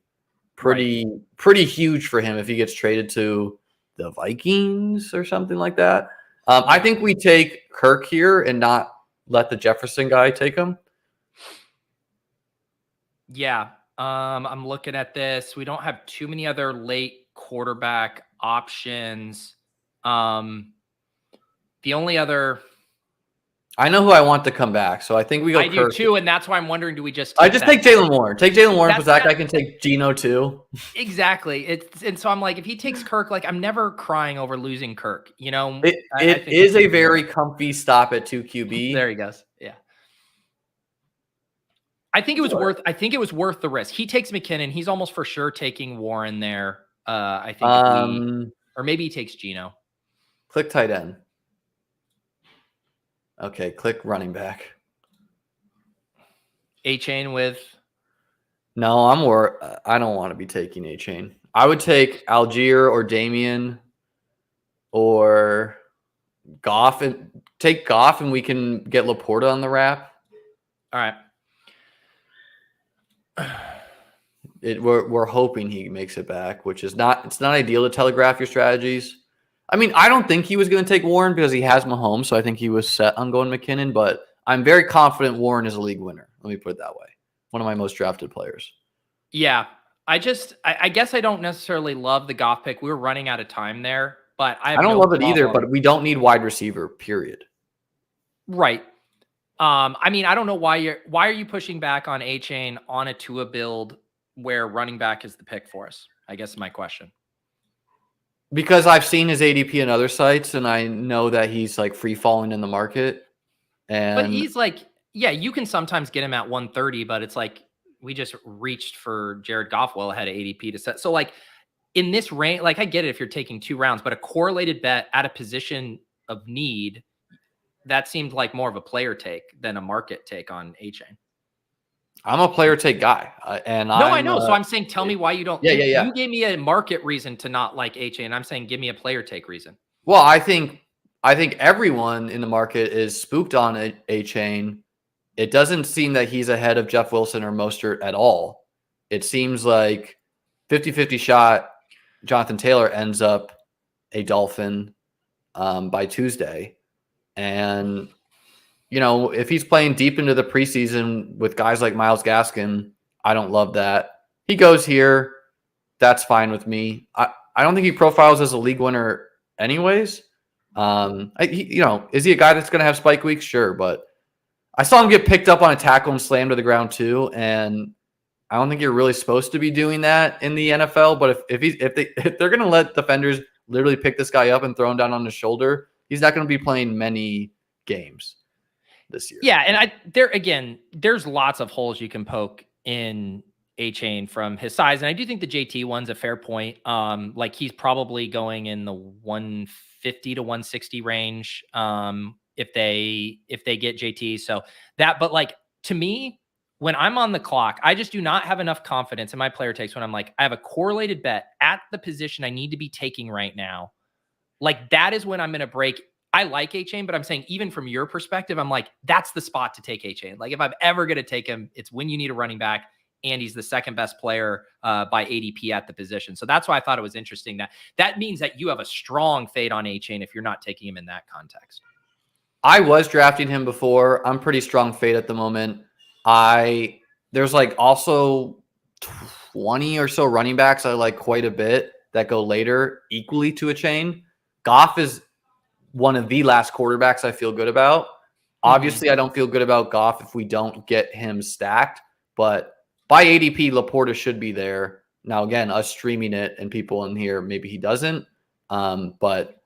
pretty huge for him if he gets traded to the Vikings or something like that. I think we take Kirk here and not let the Jefferson guy take him. Yeah. I'm looking at this. We don't have too many other late quarterback options. The only other I know who I want to come back, so I think we go I do Kirk. too, and that's why I'm wondering: do we just I take just that take Jalen Warren. Take Jalen Warren because that That's guy can take Geno too. exactly? And so I'm like, if he takes Kirk, like I'm never crying over losing Kirk. I It think is he a can do very well. comfy stop at 2 QB. There he goes. Yeah. I think it was worth the risk. He takes McKinnon. He's almost for sure taking Warren there. I think or maybe he takes Geno. Click tight end. Okay, click running back. A-Chain with. No, I don't want to be taking A-Chain. I would take Algier or Damien or Goff and take Goff, and we can get Laporta on the wrap. All right. We're hoping he makes it back, which is it's not ideal to telegraph your strategies. I mean, I don't think he was going to take Warren because he has Mahomes, so I think he was set on going McKinnon, but I'm very confident Warren is a league winner. Let me put it that way. One of my most drafted players. Yeah. I guess I don't necessarily love the Goff pick. We were running out of time there, but I don't love it either, but we don't need wide receiver, period. Right. I mean, I don't know why are you pushing back on A-Chain on a Tua build where running back is the pick for us? I guess is my question. Because I've seen his ADP in other sites, and I know that he's like free falling in the market. But he's like, yeah, you can sometimes get him at 130, but it's like we just reached for Jared Goff well ahead of ADP to set. So like in this range, like I get it if you're taking 2 rounds, but a correlated bet at a position of need, that seemed like more of a player take than a market take on A-Chain. I'm a player take guy, I know. So I'm saying, tell me why you don't. Yeah. You gave me a market reason to not like A-Chain. I'm saying, give me a player take reason. Well, I think everyone in the market is spooked on A-Chain. It doesn't seem that he's ahead of Jeff Wilson or Mostert at all. It seems like 50-50 shot Jonathan Taylor ends up a Dolphin by Tuesday. And, if he's playing deep into the preseason with guys like Myles Gaskin, I don't love that. He goes here. That's fine with me. I don't think he profiles as a league winner anyways. Is he a guy that's going to have spike weeks? Sure. But I saw him get picked up on a tackle and slammed to the ground too. And I don't think you're really supposed to be doing that in the NFL. But if they're going to let defenders literally pick this guy up and throw him down on his shoulder, he's not going to be playing many games this year. Yeah, and there's lots of holes you can poke in A-Chain from his size, and I do think the JT one's a fair point. Like he's probably going in the 150 to 160 range. If they get JT, so that. But like to me, when I'm on the clock, I just do not have enough confidence in my player takes when I'm like, I have a correlated bet at the position I need to be taking right now. Like that is when I'm going to break. I like A-Chain, but I'm saying even from your perspective, I'm like, that's the spot to take A-Chain. Like if I'm ever going to take him, it's when you need a running back and he's the second best player by ADP at the position. So that's why I thought it was interesting that means that you have a strong fade on A-Chain if you're not taking him in that context. I was drafting him before. I'm pretty strong fade at the moment. There's like also 20 or so running backs I like quite a bit that go later equally to A-Chain. Goff is one of the last quarterbacks I feel good about. Obviously, I don't feel good about Goff if we don't get him stacked, but by ADP, Laporta should be there. Now, again, us streaming it and people in here, maybe he doesn't. But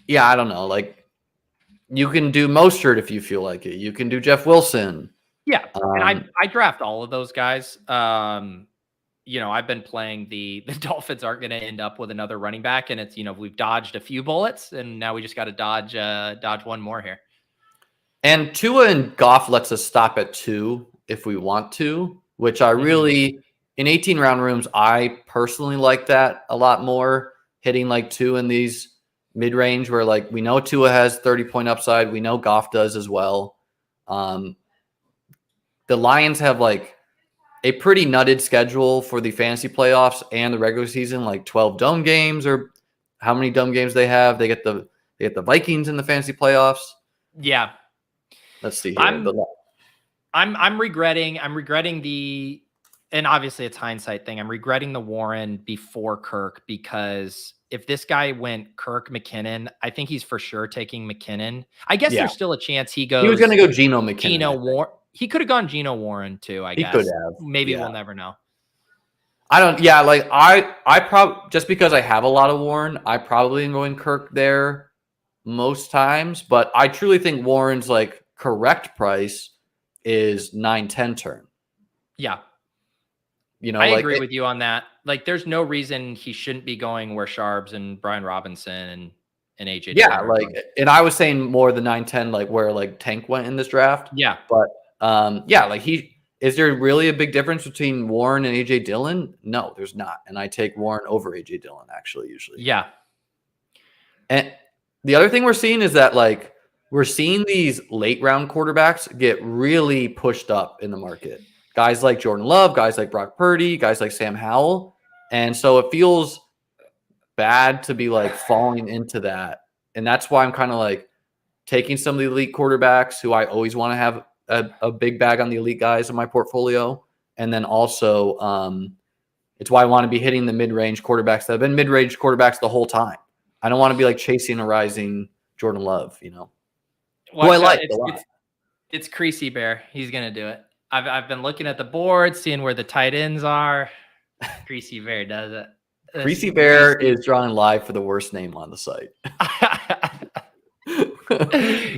yeah, I don't know. Like you can do Mostert if you feel like it. You can do Jeff Wilson. Yeah, and I draft all of those guys. I've been playing the Dolphins aren't going to end up with another running back, and it's we've dodged a few bullets, and now we just got to dodge one more here. And Tua and Goff lets us stop at 2 if we want to, which I really in 18-round rooms I personally like that a lot more. Hitting like 2 in these mid-range where like we know Tua has 30-point upside, we know Goff does as well. The Lions have like a pretty nutted schedule for the fantasy playoffs and the regular season, like 12 dome games or how many dome games they have. They get the Vikings in the fantasy playoffs. Yeah. Let's see here. I'm regretting the and obviously it's hindsight thing. I'm regretting the Warren before Kirk, because if this guy went Kirk McKinnon, I think he's for sure taking McKinnon. I guess Yeah. there's still a chance he He was going goes to go Geno McKinnon. Geno Warren. He could have gone Geno Warren too, I He guess. could have. Maybe Yeah. we'll never know. I don't. Yeah, like I probably, just because I have a lot of Warren, I probably am going Kirk there most times. But I truly think Warren's like correct price is 9-10 turn. Yeah. You know, I like agree with you on that. Like, there's no reason he shouldn't be going where Sharps and Brian Robinson and AJ. Yeah, Dillon are like, going. and I was saying more the 9-10, like where like Tank went in this draft. Yeah. But yeah, like is there really a big difference between Warren and AJ Dillon? No, there's not. And I take Warren over AJ Dillon actually usually. Yeah. And the other thing we're seeing is that like we're seeing these late round quarterbacks get really pushed up in the market. Guys like Jordan Love, guys like Brock Purdy, guys like Sam Howell. And so it feels bad to be like falling into that. And that's why I'm kind of like taking some of the elite quarterbacks who I always want to have a big bag on the elite guys in my portfolio. And then also it's why I want to be hitting the mid-range quarterbacks that have been mid-range quarterbacks the whole time. I don't want to be like chasing a rising Jordan Love, you know. Who I like a lot. It's Creasy Bear. He's gonna do it. I've been looking at the board, seeing where the tight ends are. Creasy Bear does it. Creasy Bear is drawing live for the worst name on the site.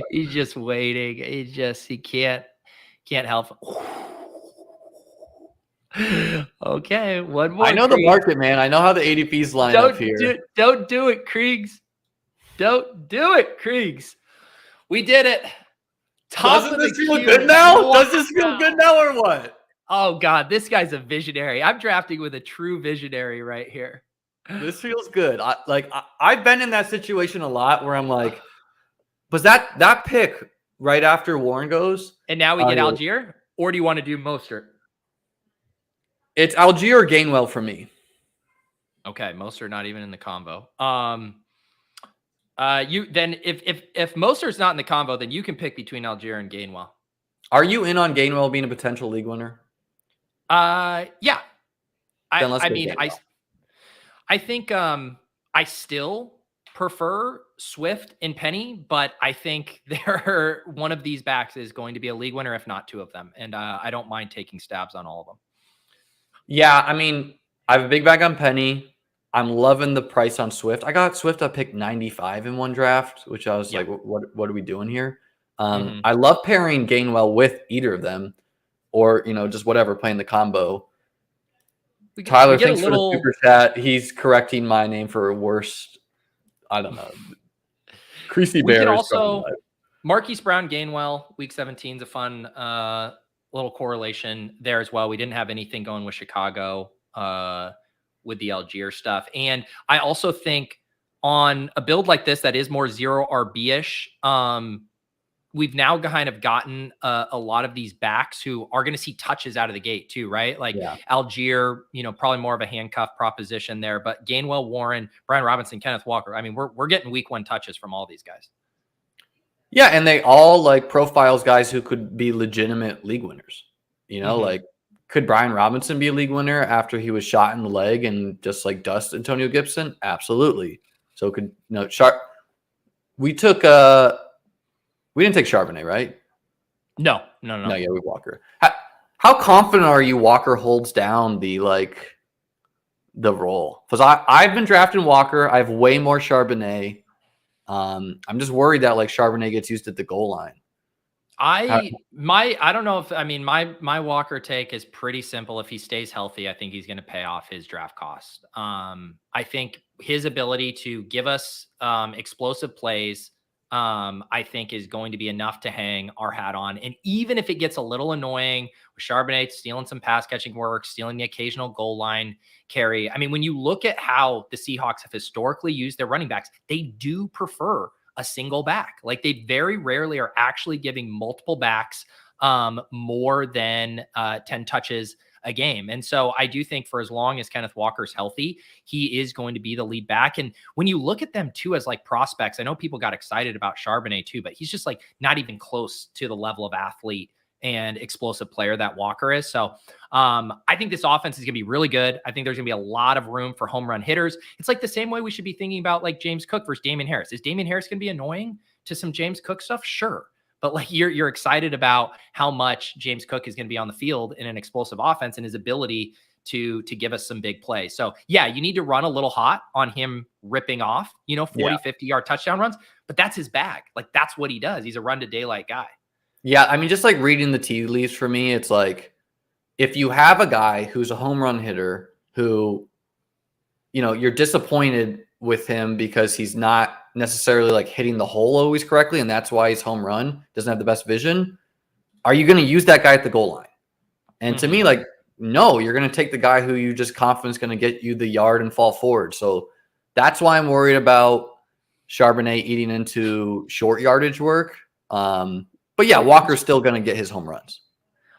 He's just waiting. He can't help. Okay, one more. I know the market, man. I know how the ADPs line up here. Don't do it, Kriegs. Don't do it, Kriegs. We did it. Doesn't this feel good now? Does this feel good now or what? Oh, God, this guy's a visionary. I'm drafting with a true visionary right here. This feels good. I've been in that situation a lot where I'm like, was that pick right after Warren goes? And now we get Algier? Or do you want to do Mostert? It's Algier or Gainwell for me. Okay, Mostert not even in the combo. You then if Mostert's not in the combo, then you can pick between Algier and Gainwell. Are you in on Gainwell being a potential league winner? Yeah. I mean, I think I still prefer Swift and Penny, but I think one of these backs is going to be a league winner, if not two of them. And I don't mind taking stabs on all of them. Yeah, I mean, I have a big bag on Penny. I'm loving the price on Swift. I got Swift at pick 95 in one draft, which I was like, what are we doing here? I love pairing Gainwell with either of them, or just whatever, playing the combo. Tyler, thanks for the super chat. He's correcting my name for worst. I don't know. Creasy Bear. We could also Marquise Brown Gainwell, week 17 is a fun little correlation there as well. We didn't have anything going with Chicago with the Algier stuff. And I also think on a build like this that is more zero RB-ish, we've now kind of gotten a lot of these backs who are going to see touches out of the gate too, right? Like Algier, probably more of a handcuff proposition there, but Gainwell, Warren, Brian Robinson, Kenneth Walker. I mean, we're getting week 1 touches from all these guys. Yeah. And they all like profiles guys who could be legitimate league winners, like could Brian Robinson be a league winner after he was shot in the leg and just like dust Antonio Gibson? Absolutely. So could, we took we didn't take Charbonnet, right? No. Yeah, we Walker. How confident are you Walker holds down the role? Because I've been drafting Walker. I have way more Charbonnet. I'm just worried that like Charbonnet gets used at the goal line. I don't know if my Walker take is pretty simple. If he stays healthy, I think he's going to pay off his draft cost. I think his ability to give us explosive plays, I think is going to be enough to hang our hat on. And even if it gets a little annoying with Charbonnet stealing some pass catching work, stealing the occasional goal line carry. I mean, when you look at how the Seahawks have historically used their running backs, they do prefer a single back. Like they very rarely are actually giving multiple backs more than 10 touches a game. And so I do think for as long as Kenneth Walker's healthy, he is going to be the lead back. And when you look at them too, as like prospects, I know people got excited about Charbonnet too, but he's just like not even close to the level of athlete and explosive player that Walker is. So I think this offense is going to be really good. I think there's going to be a lot of room for home run hitters. It's like the same way we should be thinking about like James Cook versus Damian Harris. Is Damian Harris going to be annoying to some James Cook stuff? Sure. But like you're excited about how much James Cook is going to be on the field in an explosive offense and his ability to give us some big plays. So yeah, you need to run a little hot on him ripping off, 40, 50-yard touchdown runs, but that's his bag. Like that's what he does. He's a run to daylight guy. Yeah. I mean, just like reading the tea leaves for me, it's like, if you have a guy who's a home run hitter who, you're disappointed with him because he's not necessarily like hitting the hole always correctly, and that's why he's home run, doesn't have the best vision, are you going to use that guy at the goal line? And to me, like, no, you're going to take the guy who you just confident is going to get you the yard and fall forward. So that's why I'm worried about Charbonnet eating into short yardage work. But yeah, Walker's still going to get his home runs.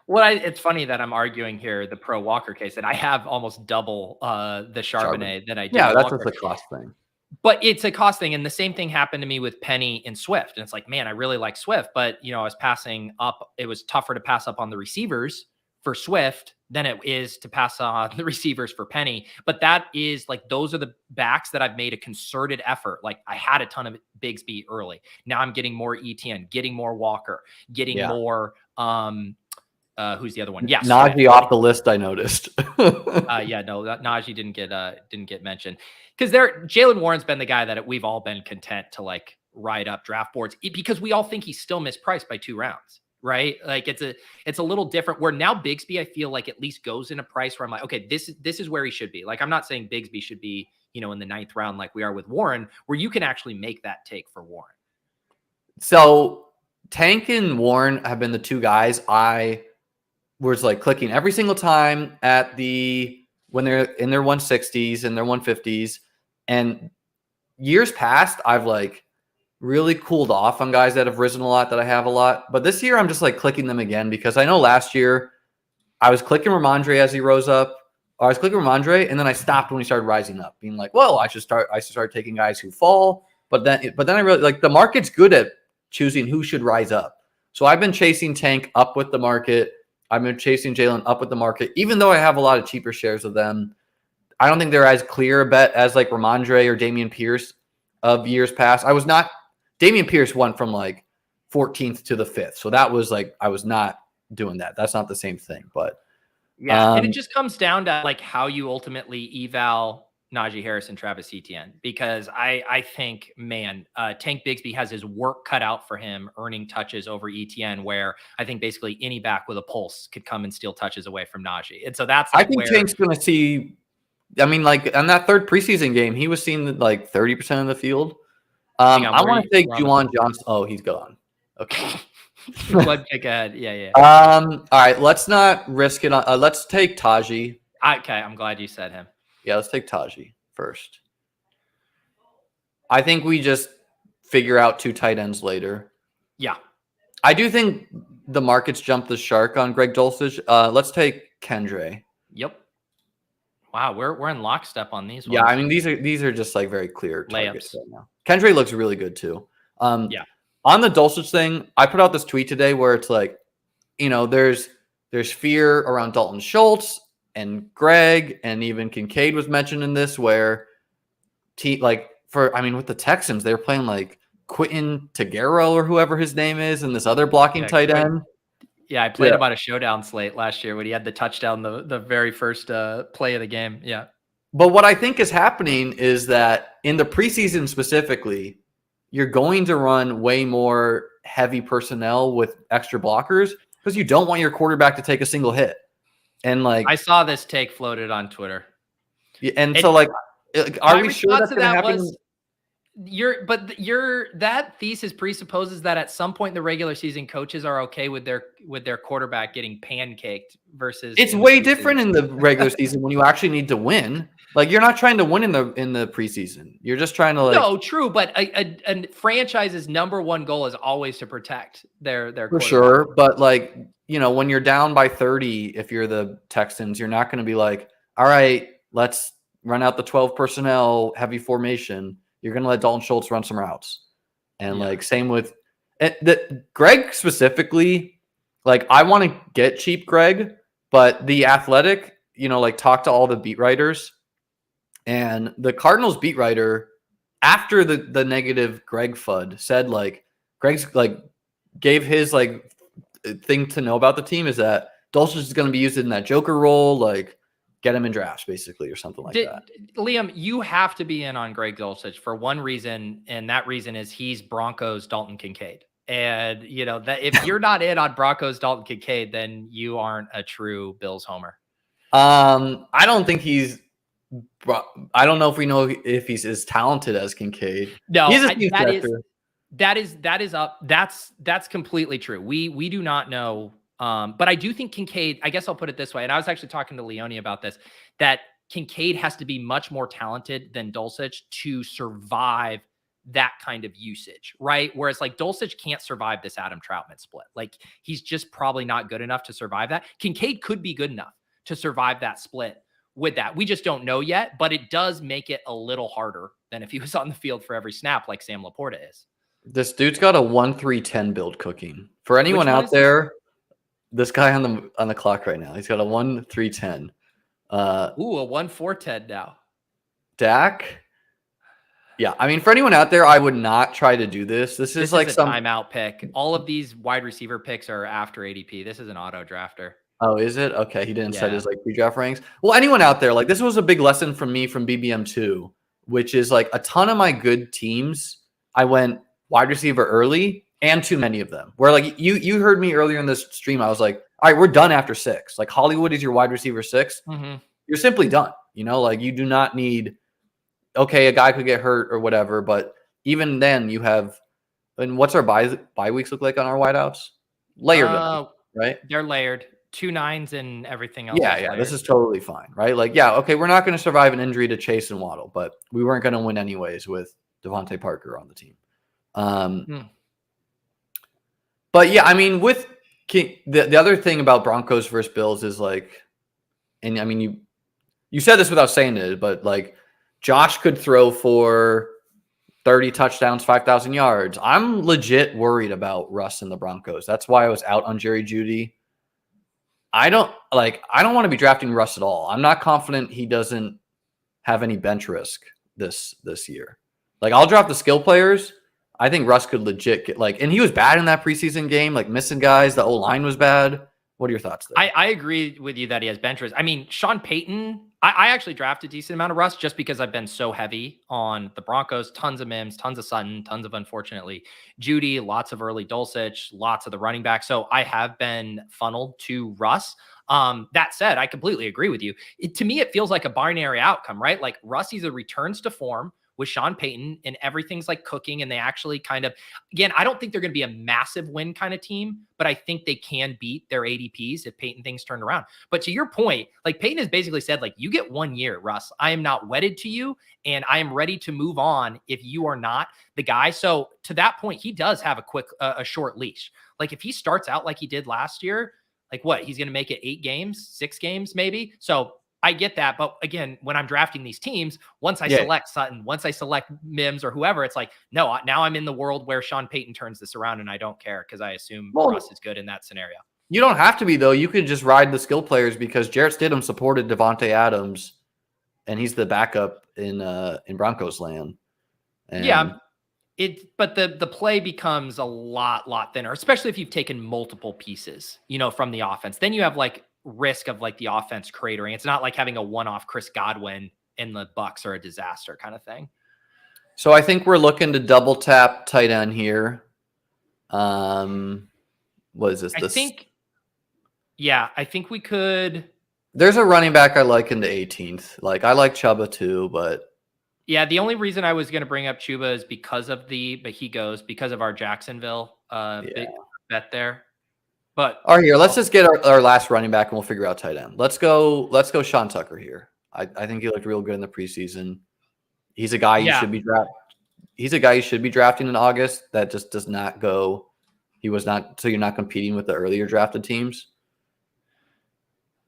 Well, it's funny that I'm arguing here the pro Walker case, and I have almost double the Charbonnet than I do. Yeah, that's just a cost thing. But it's a cost thing. And the same thing happened to me with Penny and Swift. And it's like, man, I really like Swift, but I was passing up. It was tougher to pass up on the receivers for Swift than it is to pass on the receivers for Penny. But that is like, those are the backs that I've made a concerted effort. Like I had a ton of Bigsby early. Now I'm getting more ETN, getting more Walker, getting more, who's the other one? Yes. Najee off the list, I noticed. Najee didn't get mentioned. Because Jalen Warren's been the guy that we've all been content to like ride up draft boards because we all think he's still mispriced by 2 rounds, right? Like it's a little different. Where now Bigsby, I feel like at least goes in a price where I'm like, okay, this is where he should be. Like I'm not saying Bigsby should be, in the 9th round like we are with Warren, where you can actually make that take for Warren. So Tank and Warren have been the 2 guys I was like clicking every single time at when they're in their 160s and their 150s. And years past, I've like really cooled off on guys that have risen a lot, that I have a lot. But this year, I'm just like clicking them again because I know last year I was clicking Ramondre as he rose up. Or I was clicking Ramondre, and then I stopped when he started rising up, being like, "Well, I should start taking guys who fall." But then I really like the market's good at choosing who should rise up. So I've been chasing Tank up with the market. I've been chasing Jalen up with the market, even though I have a lot of cheaper shares of them. I don't think they're as clear a bet as like Ramondre or Dameon Pierce of years past. Dameon Pierce went from like 14th to the 5th. So that was like, I was not doing that. That's not the same thing, but yeah. And it just comes down to like how you ultimately eval Najee Harris and Travis Etienne, because I think, Tank Bigsby has his work cut out for him earning touches over Etienne, where I think basically any back with a pulse could come and steal touches away from Najee. And so that's like, I think Tank's going to see, I mean, like on that 3rd preseason game, he was seeing like 30% of the field. I want to take Juwan Johnson. Oh, he's gone. Okay. Blood pick ahead. Yeah. All right. Let's not risk it. Let's take Taji. Okay. I'm glad you said him. Yeah, let's take Taji first. I think we just figure out 2 tight ends later. Yeah. I do think the markets jumped the shark on Greg Dulcich. Let's take Kendre. Yep. Wow, we're in lockstep on these ones. Yeah, I mean these are just like very clear targets right now. Kendre looks really good too. Yeah. On the Dulcich thing, I put out this tweet today where it's like, there's fear around Dalton Schultz and Greg, and even Kincaid was mentioned in this, where with the Texans, they're playing like Quentin Tegero or whoever his name is, and this other blocking tight end. Yeah, I played him on a showdown slate last year when he had the touchdown, the very first play of the game. Yeah. But what I think is happening is that in the preseason specifically, you're going to run way more heavy personnel with extra blockers because you don't want your quarterback to take a single hit. And like, I saw this take floated on Twitter. And so like, are we sure that's going to happen? That thesis presupposes that at some point in the regular season, coaches are okay with their quarterback getting pancaked versus. It's way different in the regular season when you actually need to win. Like you're not trying to win in the preseason. You're just trying to like. No, true, but a franchise's number one goal is always to protect their for sure. But like when you're down by 30, if you're the Texans, you're not going to be like, all right, let's run out the 12 personnel heavy formation. You're going to let Dalton Schultz run some routes. And like same with Greg specifically, Like, I want to get cheap Greg, but the Athletic, like talk to all the beat writers, and the Cardinals beat writer after the negative Greg FUD said like Greg's like gave his like thing to know about the team is that Dulcich is going to be used in that Joker role, like get him in drafts basically or something like that. Liam, you have to be in on Greg Dulcich for one reason, and that reason is he's Broncos Dalton Kincaid. And that if you're not in on Broncos Dalton Kincaid, then you aren't a true Bills homer. I don't think he's. I don't know if we know if he's as talented as Kincaid. No, that is up. That's completely true. We do not know. But I do think Kincaid, I guess I'll put it this way. And I was actually talking to Leone about this, that Kincaid has to be much more talented than Dulcich to survive that kind of usage, right? Whereas like Dulcich can't survive this Adam Troutman split. Like he's just probably not good enough to survive that. Kincaid could be good enough to survive that split with that. We just don't know yet, but it does make it a little harder than if he was on the field for every snap like Sam Laporta is. This dude's got a 1-3-10 build cooking. For anyone out there, this guy on the clock right now, he's got a 1-3-10. A 1-4-10 now. Dak. Yeah, I mean, for anyone out there, I would not try to do this. This is like some timeout pick. All of these wide receiver picks are after ADP. This is an auto drafter. Oh, is it? Okay, he didn't set his like pre-draft ranks. Well, anyone out there, like this was a big lesson from me from BBM2, which is like a ton of my good teams, I went wide receiver early and too many of them. Where like you heard me earlier in this stream, I was like, all right, we're done after 6. Like Hollywood is your wide receiver 6. Mm-hmm. You're simply done. Like you do not need. Okay, a guy could get hurt or whatever, but even then you have. And what's our bye weeks look like on our wideouts? Layered, right? They're layered. 2 9s and everything else. Yeah. This is totally fine, right? Like, yeah, okay, we're not going to survive an injury to Chase and Waddle, but we weren't going to win anyways with Devontae Parker on the team. But yeah, I mean, with the other thing about Broncos versus Bills is like, and I mean, you said this without saying it, but like Josh could throw for 30 touchdowns, 5,000 yards. I'm legit worried about Russ and the Broncos. That's why I was out on Jerry Jeudy. I don't want to be drafting Russ at all. I'm not confident he doesn't have any bench risk this year. Like I'll drop the skill players. I think Russ could legit get and he was bad in that preseason game, like missing guys. The O-line was bad. What are your thoughts there? I agree with you that he has bench risk. I mean, Sean Payton, I actually drafted a decent amount of Russ just because I've been so heavy on the Broncos. Tons of Mims, tons of Sutton, tons of, unfortunately, Jeudy, lots of early Dulcich, lots of the running back. So I have been funneled to Russ. That said, I completely agree with you. To me, it feels like a binary outcome, right? Like Russ either returns to form with Sean Payton and everything's like cooking and they actually kind of, again, I don't think they're going to be a massive win kind of team, but I think they can beat their ADPs if Payton things turned around. But to your point, like Payton has basically said, like, you get 1 year, Russ. I am not wedded to you and I am ready to move on if you are not the guy. So to that point, he does have a short leash. Like if he starts out like he did last year, like what, he's going to make it 8 games, 6 games, maybe. So I get that. But again, when I'm drafting these teams, once I select Sutton, once I select Mims or whoever, it's like, no, now I'm in the world where Sean Payton turns this around and I don't care because I assume Russ is good in that scenario. You don't have to be, though. You could just ride the skill players because Jarrett Stidham supported Devontae Adams and he's the backup in Broncos land. And but the play becomes a lot thinner, especially if you've taken multiple pieces, from the offense. Then you have like risk of like the offense cratering. It's not like having a one-off Chris Godwin in the Bucks or a disaster kind of thing. So I think we're looking to double tap tight end here. What is this? I think we could. There's a running back I like in the 18th. Like I like Chuba too, but yeah, the only reason I was going to bring up Chuba is because of our Jacksonville big bet there. But here, let's just get our last running back and we'll figure out tight end. Let's go Sean Tucker here. I think he looked real good in the preseason. He's a guy you should be drafting in August. That just does not go. He was not, so you're not competing with the earlier drafted teams.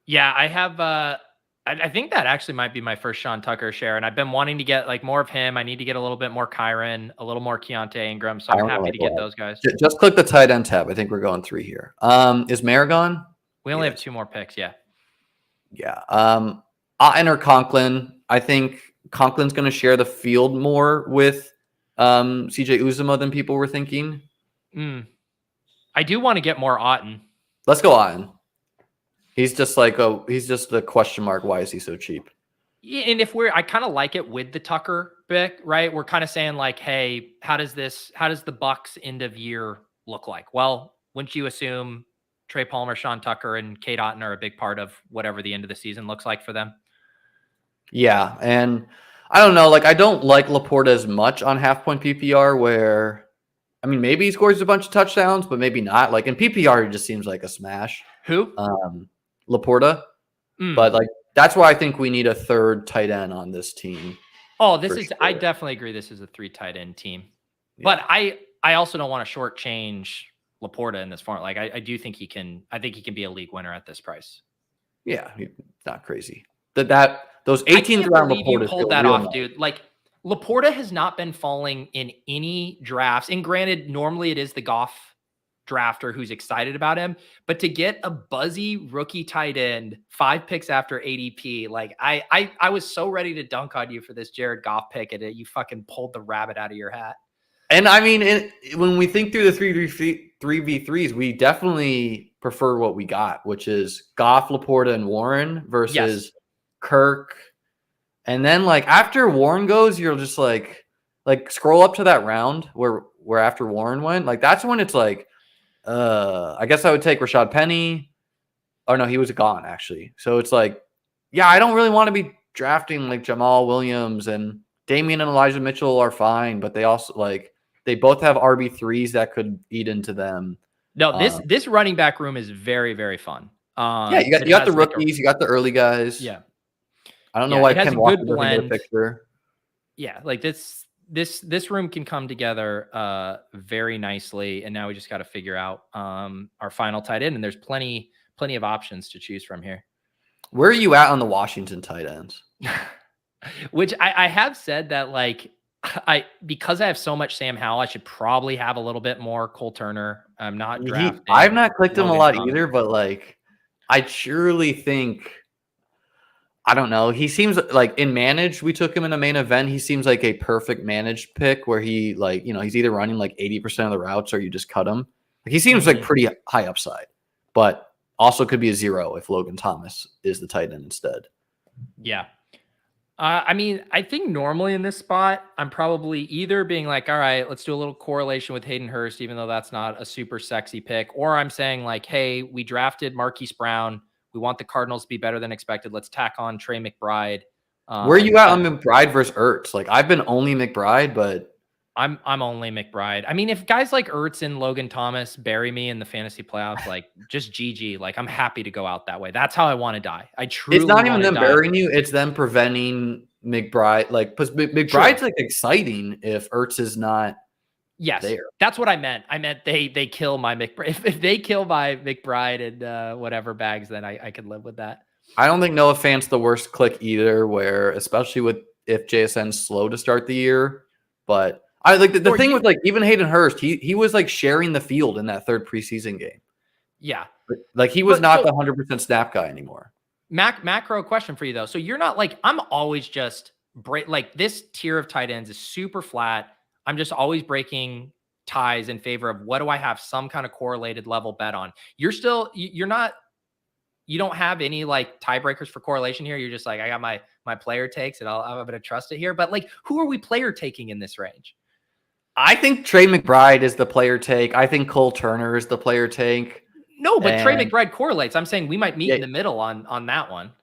Yeah, I have I think that actually might be my first Sean Tucker share, and I've been wanting to get like more of him. I need to get a little bit more Kyron, a little more Keontae Ingram, so I I'm don't know, happy like to get what. those guys. Just click the tight end tab. I think we're going 3 here. Is Maragon? We only have Yes. 2 more picks, yeah. Yeah. I'll enter Conklin. I think Conklin's going to share the field more with CJ Uzuma than people were thinking. I do want to get more Otten. Let's go on. He's just the question mark. Why is he so cheap? Yeah, and I kind of like it with the Tucker pick, right? We're kind of saying like, hey, how does the Bucks end of year look like? Well, wouldn't you assume Trey Palmer, Sean Tucker, and Cade Otton are a big part of whatever the end of the season looks like for them? Yeah, and I don't know. Like, I don't like Laporta as much on half-point PPR where, I mean, maybe he scores a bunch of touchdowns, but maybe not. Like, in PPR, he just seems like a smash. Who? Laporta. But, like, that's why I think we need a third tight end on this team. Oh, I definitely agree this is a 3 tight end team. Yeah. But I also don't want to shortchange Laporta in this form. Like, I do think he can be a league winner at this price. Yeah, not crazy. Those 18th round Laporta pulled that off, dude. Like, Laporta has not been falling in any drafts. And granted, normally it is the Goff drafter who's excited about him, but to get a buzzy rookie tight end 5 picks after ADP, like I was so ready to dunk on you for this Jared Goff pick, and you fucking pulled the rabbit out of your hat. And I mean, when we think through the 3v3s, we definitely prefer what we got, which is Goff, Laporta, and Warren versus Kirk. And then, like, after Warren goes, you're just like scroll up to that round where after Warren went, like, that's when it's like, I guess I would take Rashad Penny. Oh no, he was gone actually. So it's like, yeah, I don't really want to be drafting like Jamal Williams, and Damian and Elijah Mitchell are fine, but they also they both have RB3s that could eat into them. No, this running back room is very, very fun. Yeah, you got the rookies, you got the early guys. Yeah. I don't know why Ken Walker doesn't get a picture. Yeah, like this room can come together very nicely, and now we just got to figure out our final tight end, and there's plenty of options to choose from here. Where are you at on the Washington tight ends? Which I have said that, like, because I have so much Sam Howell, I should probably have a little bit more Cole Turner. I'm not drafting. I've not clicked him a lot either, but like, I surely think, I don't know. He seems like in managed, we took him in a main event. He seems like a perfect managed pick where he, like, you know, he's either running like 80% of the routes or you just cut him. Like, he seems like pretty high upside, but also could be a 0 if Logan Thomas is the tight end instead. Yeah. I mean, I think normally in this spot, I'm probably either being like, all right, let's do a little correlation with Hayden Hurst, even though that's not a super sexy pick. Or I'm saying like, hey, we drafted Marquise Brown. We want the Cardinals to be better than expected. Let's tack on Trey McBride. Where are you at on McBride versus Ertz? Like, I've been only McBride, but I'm only McBride. I mean, if guys like Ertz and Logan Thomas bury me in the fantasy playoffs, like, just GG. Like, I'm happy to go out that way. That's how I want to die. I truly. It's not even them burying you; it's them preventing McBride. Like, because McBride's like exciting if Ertz is not. Yes, there. That's what I meant. I meant they kill my McBride. If they kill my McBride and whatever bags, then I could live with that. I don't think Noah Fant's the worst click either. Where especially if JSN's slow to start the year, but. I like the thing with like even Hayden Hurst, he was like sharing the field in that third preseason game. Yeah. Like he was not the 100% snap guy anymore. Macro question for you though. So you're not like, I'm always just like this tier of tight ends is super flat. I'm just always breaking ties in favor of what do I have some kind of correlated level bet on. You don't have any like tiebreakers for correlation here. You're just like, I got my player takes and I'm going to trust it here. But like, who are we player taking in this range? I think Trey McBride is the player take. I think Cole Turner is the player take. No, but Trey McBride correlates. I'm saying we might meet in the middle on that one.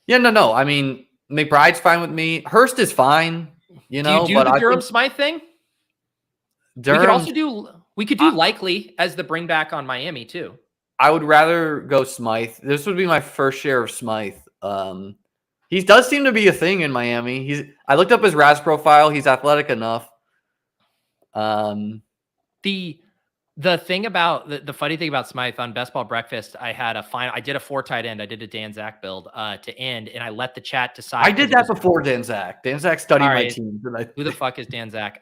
Yeah, no. I mean, McBride's fine with me. Hurst is fine. You know, do you do the Durham Smythe thing? We could do Likely as the bring back on Miami too. I would rather go Smythe. This would be my first share of Smythe. He does seem to be a thing in Miami. I looked up his RAS profile. He's athletic enough. The The thing about the funny thing about Smythe on Best Ball Breakfast, I did a 4 tight end. I did a Dan Zach build to end, and I let the chat decide. I did that before Dan Zach. Dan Zach studied my team. Who the fuck is Dan Zach?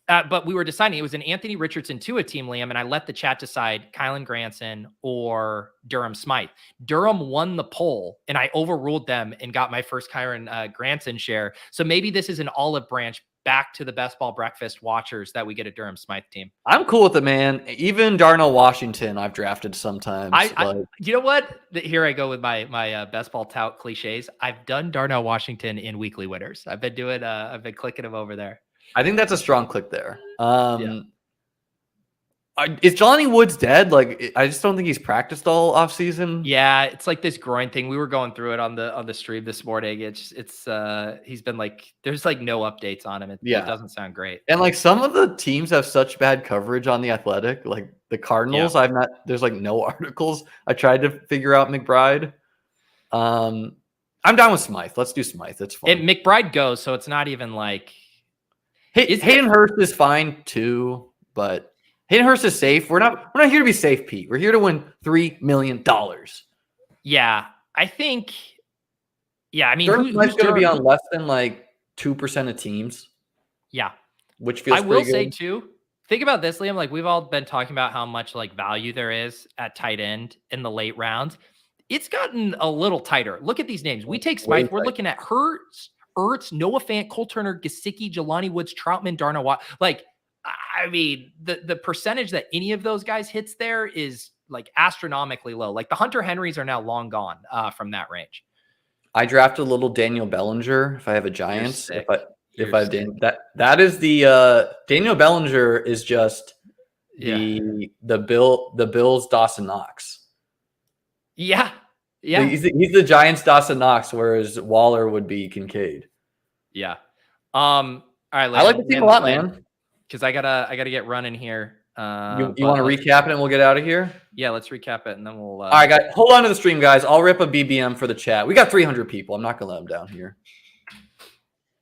But we were deciding it was an Anthony Richardson to a team, Liam, and I let the chat decide Kylan Granson or Durham Smythe. Durham won the poll, and I overruled them and got my first Kylan Granson share. So maybe this is an olive branch back to the Best Ball Breakfast watchers that we get a Durham Smythe team. I'm cool with it, man. Even Darnell Washington, I've drafted sometimes. You know what? Here I go with my Best Ball tout cliches. I've done Darnell Washington in weekly winners. I've been clicking him over there. I think that's a strong click there. Is Johnny Woods dead? Like, I just don't think he's practiced all off season. Yeah, it's like this groin thing. We were going through it on the stream this morning. He's been like, there's like no updates on him. It doesn't sound great. And like some of the teams have such bad coverage on the Athletic, like the Cardinals. There's like no articles. I tried to figure out McBride. I'm down with Smythe. Let's do Smythe. It's fun. And McBride goes, so it's not even like. Hayden Hurst is fine too, but Hayden Hurst is safe. We're not here to be safe, Pete. We're here to win $3 million. Yeah, I think. Yeah, I mean, who's going to be on less than like 2% of teams? Yeah, which feels. I will say too. Think about this, Liam. Like we've all been talking about how much like value there is at tight end in the late rounds. It's gotten a little tighter. Look at these names. We take Smythe. We're looking at Hurts, Ertz, Noah Fant, Cole Turner, Gesicki, Jelani Woods, Troutman, Darnell Watt. Like, I mean, the percentage that any of those guys hits there is like astronomically low. Like the Hunter Henrys are now long gone from that range. I drafted a little Daniel Bellinger if I have a Giants. If I've done that is the Daniel Bellinger is just the Bills Dawson Knox. Yeah. He's the Giants Dawson Knox, whereas Waller would be Kincaid. Yeah. All right. I like the team a lot, man. Because I gotta get running here. You want to recap it and we'll get out of here? Yeah, let's recap it and then we'll. All right, guys, hold on to the stream, guys. I'll rip a BBM for the chat. We got 300 people. I'm not gonna let them down here.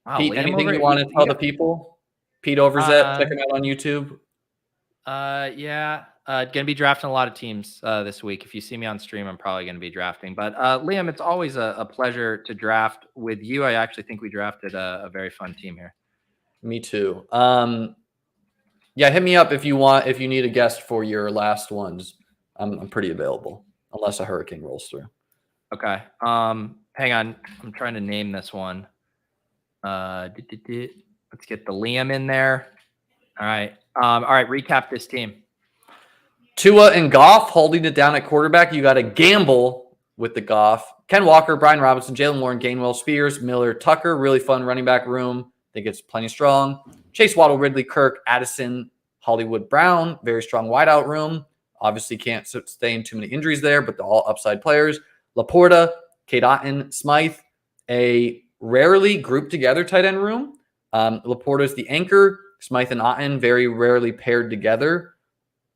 Wow, Pete, anything you want to tell the people? Pete Overzet, check him out on YouTube. Gonna be drafting a lot of teams this week. If you see me on stream, I'm probably gonna be drafting. But Liam, it's always a pleasure to draft with you. I actually think we drafted a very fun team here. Me too. Hit me up if you need a guest for your last ones. I'm pretty available unless a hurricane rolls through. Okay. Hang on. I'm trying to name this one. Let's get the Liam in there. All right. Recap this team. Tua and Goff holding it down at quarterback. You got to gamble with the Goff. Ken Walker, Brian Robinson, Jalen Warren, Gainwell, Spears, Miller, Tucker. Really fun running back room. I think it's plenty strong. Chase Waddle, Ridley, Kirk, Addison, Hollywood Brown. Very strong wideout room. Obviously can't sustain too many injuries there, but they're all upside players. Laporta, Cade Otton, Smythe. A rarely grouped together tight end room. Laporta is the anchor. Smythe and Otton very rarely paired together.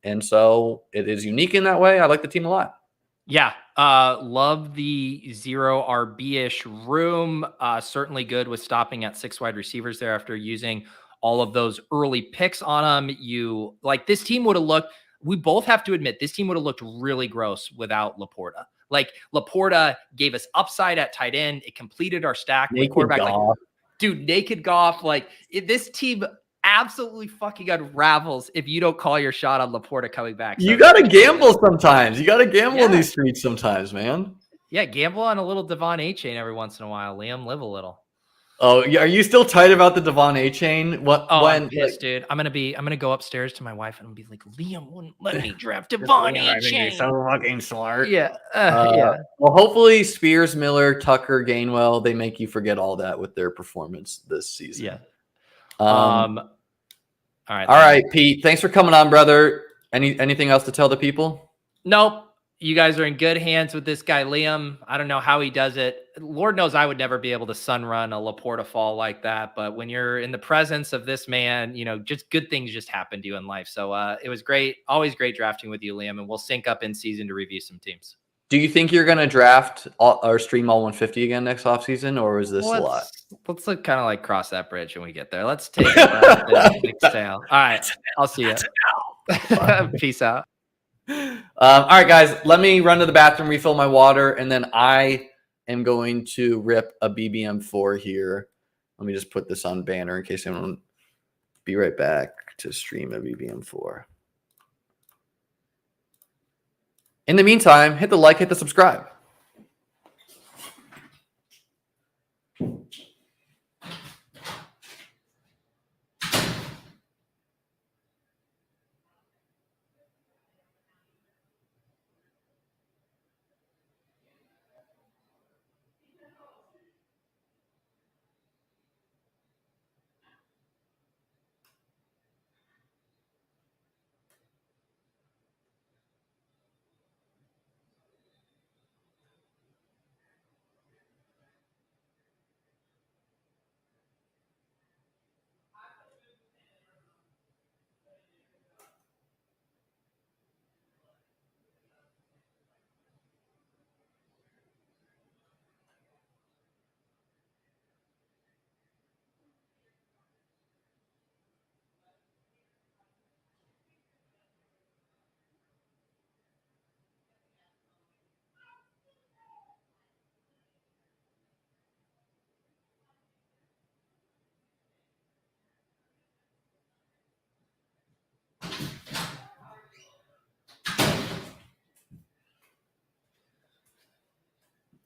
And so it is unique in that way. I like the team a lot. Yeah. Love the 0 RB-ish room. Certainly good with stopping at 6 wide receivers there after using all of those early picks on them. This team would have looked, we both have to admit, this team would have looked really gross without Laporta. Like Laporta gave us upside at tight end. It completed our stack with quarterback. Naked Goff. This team absolutely fucking unravels if you don't call your shot on Laporta coming back. So you got to gamble sometimes. You got to gamble in these streets sometimes, man. Yeah, gamble on a little Devon A-chain every once in a while. Liam, live a little. Oh, yeah. Are you still tight about the Devon A-chain? I'm pissed, dude. I'm gonna go upstairs to my wife and be like, Liam wouldn't let me draft Devon A-chain. So fucking smart. Yeah. Well, hopefully Spears, Miller, Tucker, Gainwell, they make you forget all that with their performance this season. Yeah. All right, Pete. Thanks for coming on, brother. Anything else to tell the people? Nope. You guys are in good hands with this guy, Liam. I don't know how he does it. Lord knows I would never be able to sun run a Laporta fall like that. But when you're in the presence of this man, just good things just happen to you in life. So it was great. Always great drafting with you, Liam. And we'll sync up in season to review some teams. Do you think you're gonna draft or stream all 150 again next offseason, or is this a lot? Let's look kind of like cross that bridge when we get there. Let's take a breath and exhale. All right, I'll see you. Peace out. All right, guys, let me run to the bathroom, refill my water, and then I am going to rip a BBM4 here. Let me just put this on banner in case anyone. Be right back to stream a BBM4. In the meantime, hit the like, hit the subscribe.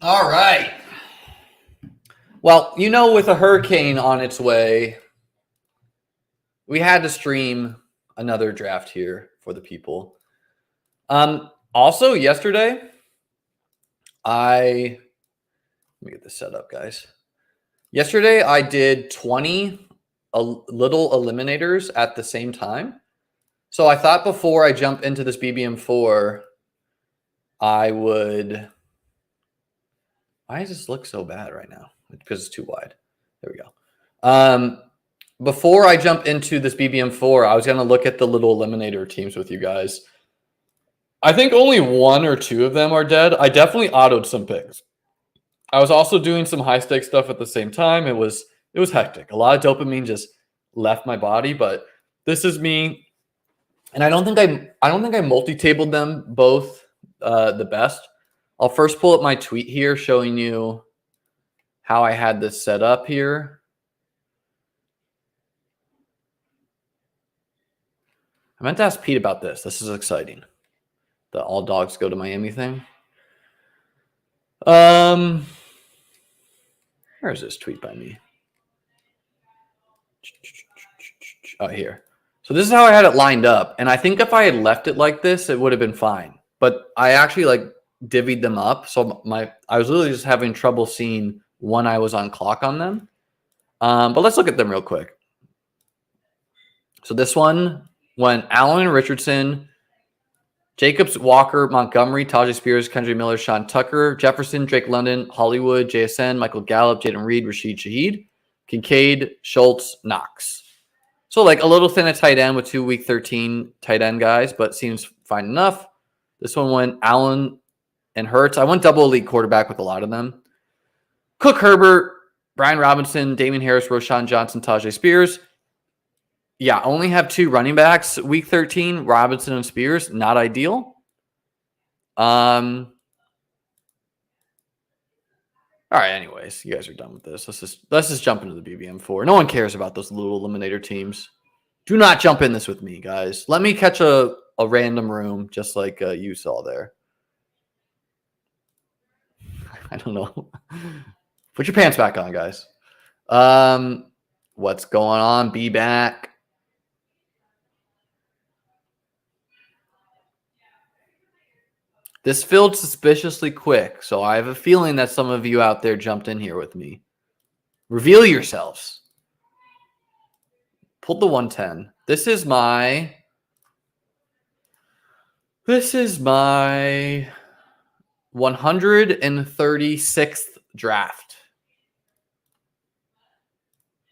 All right. Well, with a hurricane on its way, we had to stream another draft here for the people. Also, yesterday, let me get this set up, guys. Yesterday, I did 20 little eliminators at the same time. So I thought before I jump into this BBM4, I would. Why does this look so bad right now? Because it's too wide. There we go. Before I jump into this BBM4, I was going to look at the little eliminator teams with you guys. I think only 1 or 2 of them are dead. I definitely autoed some picks. I was also doing some high stakes stuff at the same time. It was hectic. A lot of dopamine just left my body, but this is me. And I don't think I multi-tabled them both the best. I'll first pull up my tweet here showing you how I had this set up here. I meant to ask Pete about this. This is exciting. The all dogs go to Miami thing. Where is this tweet by me? Oh, here. So this is how I had it lined up. And I think if I had left it like this, it would have been fine. But I actually divvied them up. So I was literally just having trouble seeing when I was on clock on them. But let's look at them real quick. So this one went Allen and Richardson, Jacobs, Walker, Montgomery, Tajay Spears, Kendry Miller, Sean Tucker, Jefferson, Drake London, Hollywood, JSN, Michael Gallup, Jaden Reed, Rashid Shaheed, Kincaid, Schultz, Knox. So a little thin at tight end with 2 week 13 tight end guys, but seems fine enough. This one went Allen and Hurts. I went double elite quarterback with a lot of them. Cook, Herbert, Brian Robinson, Damian Harris, Roshan Johnson, Tajay Spears. Yeah, only have 2 running backs. Week 13, Robinson and Spears. Not ideal. All right, anyways, you guys are done with this. Let's just jump into the BBM4. No one cares about those little eliminator teams. Do not jump in this with me, guys. Let me catch a random room just like you saw there. I don't know. Put your pants back on, guys. What's going on? Be back. This filled suspiciously quick, so I have a feeling that some of you out there jumped in here with me. Reveal yourselves. Pulled the 110. This is my 136th draft.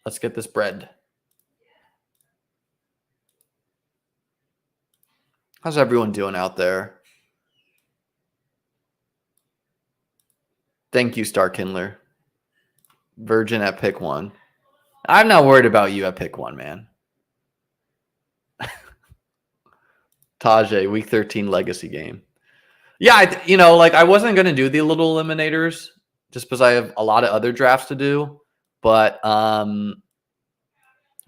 Let's get this bread. How's everyone doing out there? Thank you, Star Kindler. Virgin at pick 1. I'm not worried about you at pick 1, man. Tajay, week 13 legacy game. Yeah, I wasn't going to do the little eliminators just because I have a lot of other drafts to do. But was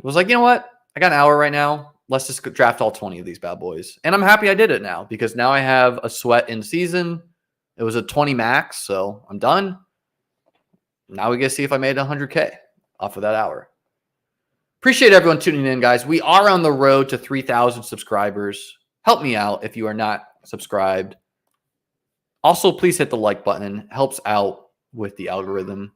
like, you know what? I got an hour right now. Let's just draft all 20 of these bad boys. And I'm happy I did it now because now I have a sweat in season. It was a 20 max, so I'm done. Now we get to see if I made 100K off of that hour. Appreciate everyone tuning in, guys. We are on the road to 3,000 subscribers. Help me out if you are not subscribed. Also, please hit the like button. It helps out with the algorithm.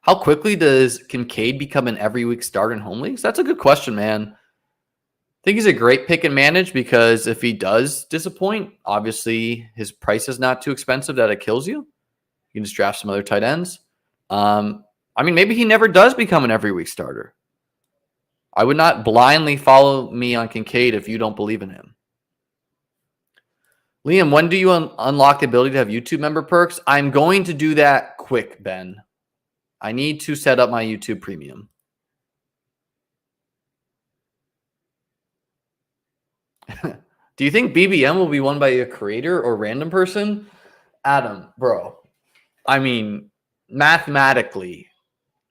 How quickly does Kincaid become an every week starter in home leagues? That's a good question, man. I think he's a great pick and manage because if he does disappoint, obviously his price is not too expensive that it kills you. You can just draft some other tight ends. Maybe he never does become an every week starter. I would not blindly follow me on Kincaid if you don't believe in him. Liam, when do you unlock the ability to have YouTube member perks? I'm going to do that quick, Ben. I need to set up my YouTube premium. Do you think BBM will be won by a creator or random person? Adam, bro. Mathematically,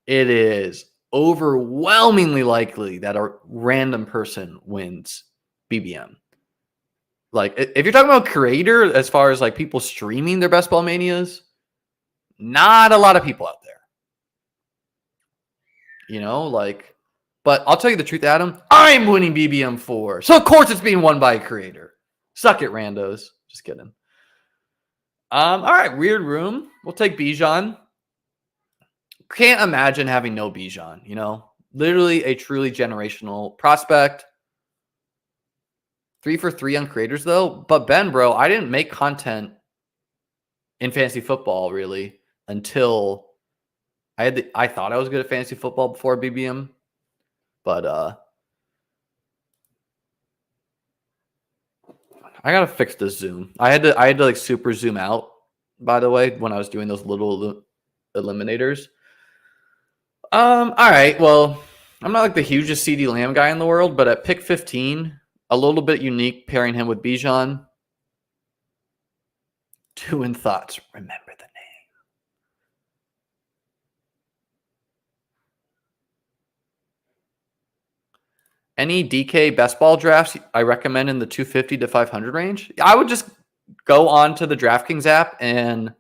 it is overwhelmingly likely that a random person wins BBM. Like, if you're talking about creator, as far as like people streaming their best ball manias, not a lot of people out there. But I'll tell you the truth, Adam. I'm winning BBM 4. So, of course, it's being won by a creator. Suck it, randos. Just kidding. All right, weird room. We'll take Bijan. Can't imagine having no Bijan, Literally a truly generational prospect. 3 for 3 on creators, though. But, Ben, bro, I didn't make content in fantasy football, really, until I thought I was good at fantasy football before BBM. But I gotta fix the zoom. I had to like super zoom out, by the way, when I was doing those little eliminators. All right. Well, I'm not like the hugest CD Lamb guy in the world, but at pick 15, a little bit unique pairing him with Bijan. 2 in thoughts. Remember the name. Any DK best ball drafts I recommend in the 250 to 500 range? I would just go on to the DraftKings app and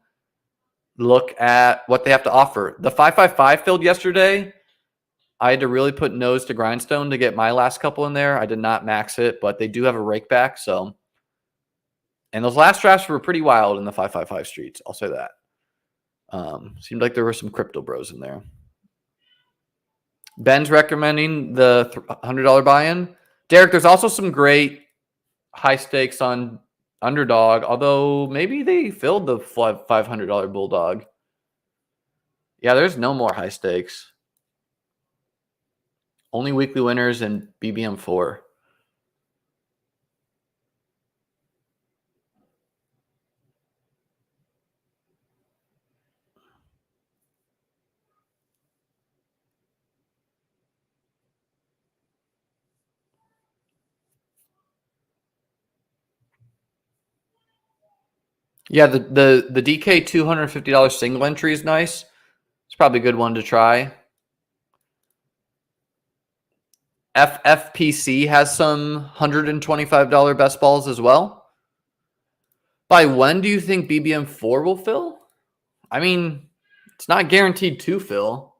look at what they have to offer. The 555 filled yesterday. I had to really put nose to grindstone to get my last couple in there. I did not max it, but they do have a rake back. So, and those last drafts were pretty wild in the 555 streets. I'll say that. Seemed like there were some crypto bros in there. Ben's recommending the $100 buy-in. Derek, there's also some great high stakes on Underdog, although maybe they filled the $500 Bulldog. Yeah, there's no more high stakes. Only weekly winners and BBM 4. Yeah, the DK $250 single entry is nice. It's probably a good one to try. FFPC has some $125 best balls as well. By when do you think BBM 4 will fill? It's not guaranteed to fill.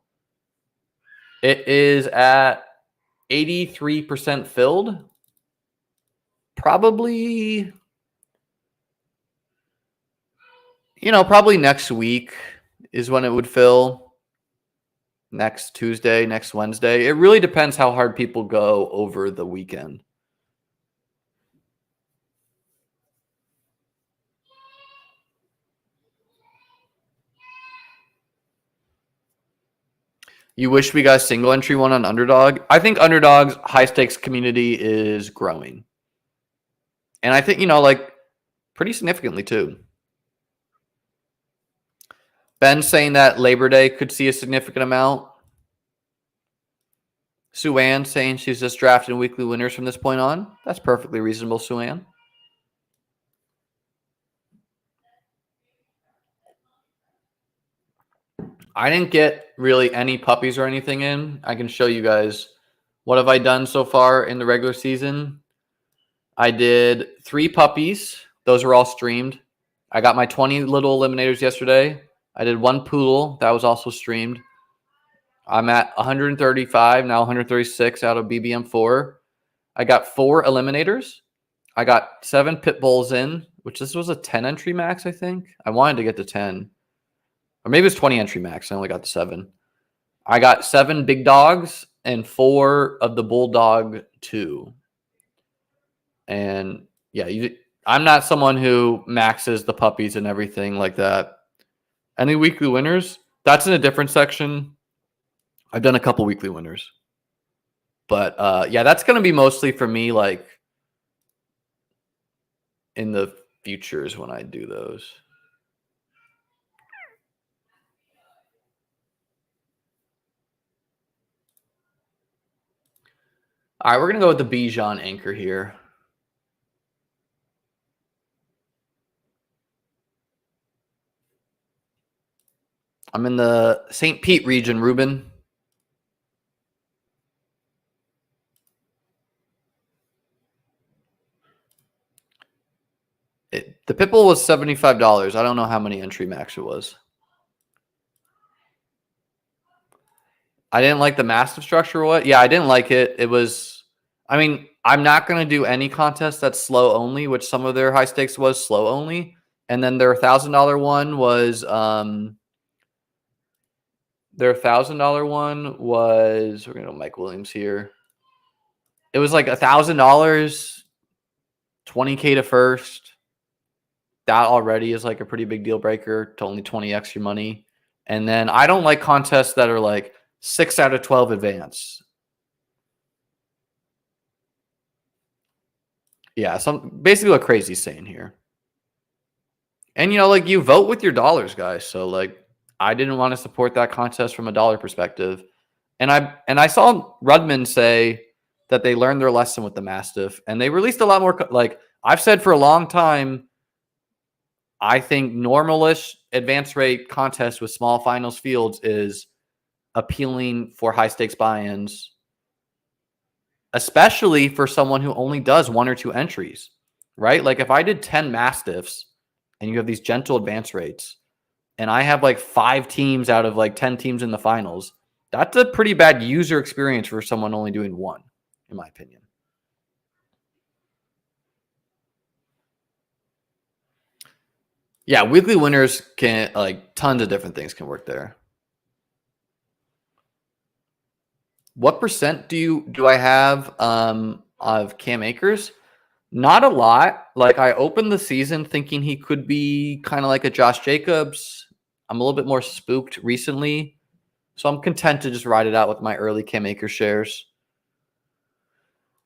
It is at 83% filled. Probably, probably next week is when it would fill. Next Tuesday, next Wednesday. It really depends how hard people go over the weekend. You wish we got a single entry one on Underdog? I think Underdog's high stakes community is growing. And I think, pretty significantly too. Ben saying that Labor Day could see a significant amount. Sue Ann saying she's just drafting weekly winners from this point on. That's perfectly reasonable, Sue Ann. I didn't get really any puppies or anything in. I can show you guys what have I done so far in the regular season. I did 3 puppies. Those were all streamed. I got my 20 little eliminators yesterday. I did 1 poodle. That was also streamed. I'm at 135, now 136 out of BBM4. I got 4 eliminators. I got 7 pit bulls in, which this was a 10 entry max, I think. I wanted to get to 10. Or maybe it was 20 entry max. I only got to 7. I got 7 big dogs and 4 of the bulldog 2. And yeah, I'm not someone who maxes the puppies and everything like that. Any weekly winners? That's in a different section. I've done a couple weekly winners. But yeah, that's going to be mostly for me, like in the futures when I do those. All right, we're going to go with the Bijan anchor here. I'm in the St. Pete region, Ruben. The Pitbull was $75. I don't know how many entry max it was. I didn't like the Mastiff structure. What? Yeah, I didn't like it. It was, I mean, I'm not going to do any contest that's slow only, which some of their high stakes was slow only. And then their $1,000 one was, we're going to go Mike Williams here. It was like $1,000, 20K to first. That already is like a pretty big deal breaker to only 20x your money. And then I don't like contests that are like 6 out of 12 advance. Yeah, basically what Crazy's saying here. And you know, like you vote with your dollars, guys. So like I didn't want to support that contest from a dollar perspective. And I saw Rudman say that they learned their lesson with the Mastiff and they released a lot more. Like I've said for a long time, I think normalish advance rate contest with small finals fields is appealing for high stakes buy-ins, especially for someone who only does 1 or 2 entries, right? Like if I did 10 Mastiffs and you have these gentle advance rates and I have like 5 teams out of like 10 teams in the finals, that's a pretty bad user experience for someone only doing 1, in my opinion. Yeah, weekly winners can, like, tons of different things can work there. What percent do I have of Cam Akers? Not a lot. Like I opened the season thinking he could be kind of like a Josh Jacobs. I'm a little bit more spooked recently, so I'm content to just ride it out with my early Cam Akers shares.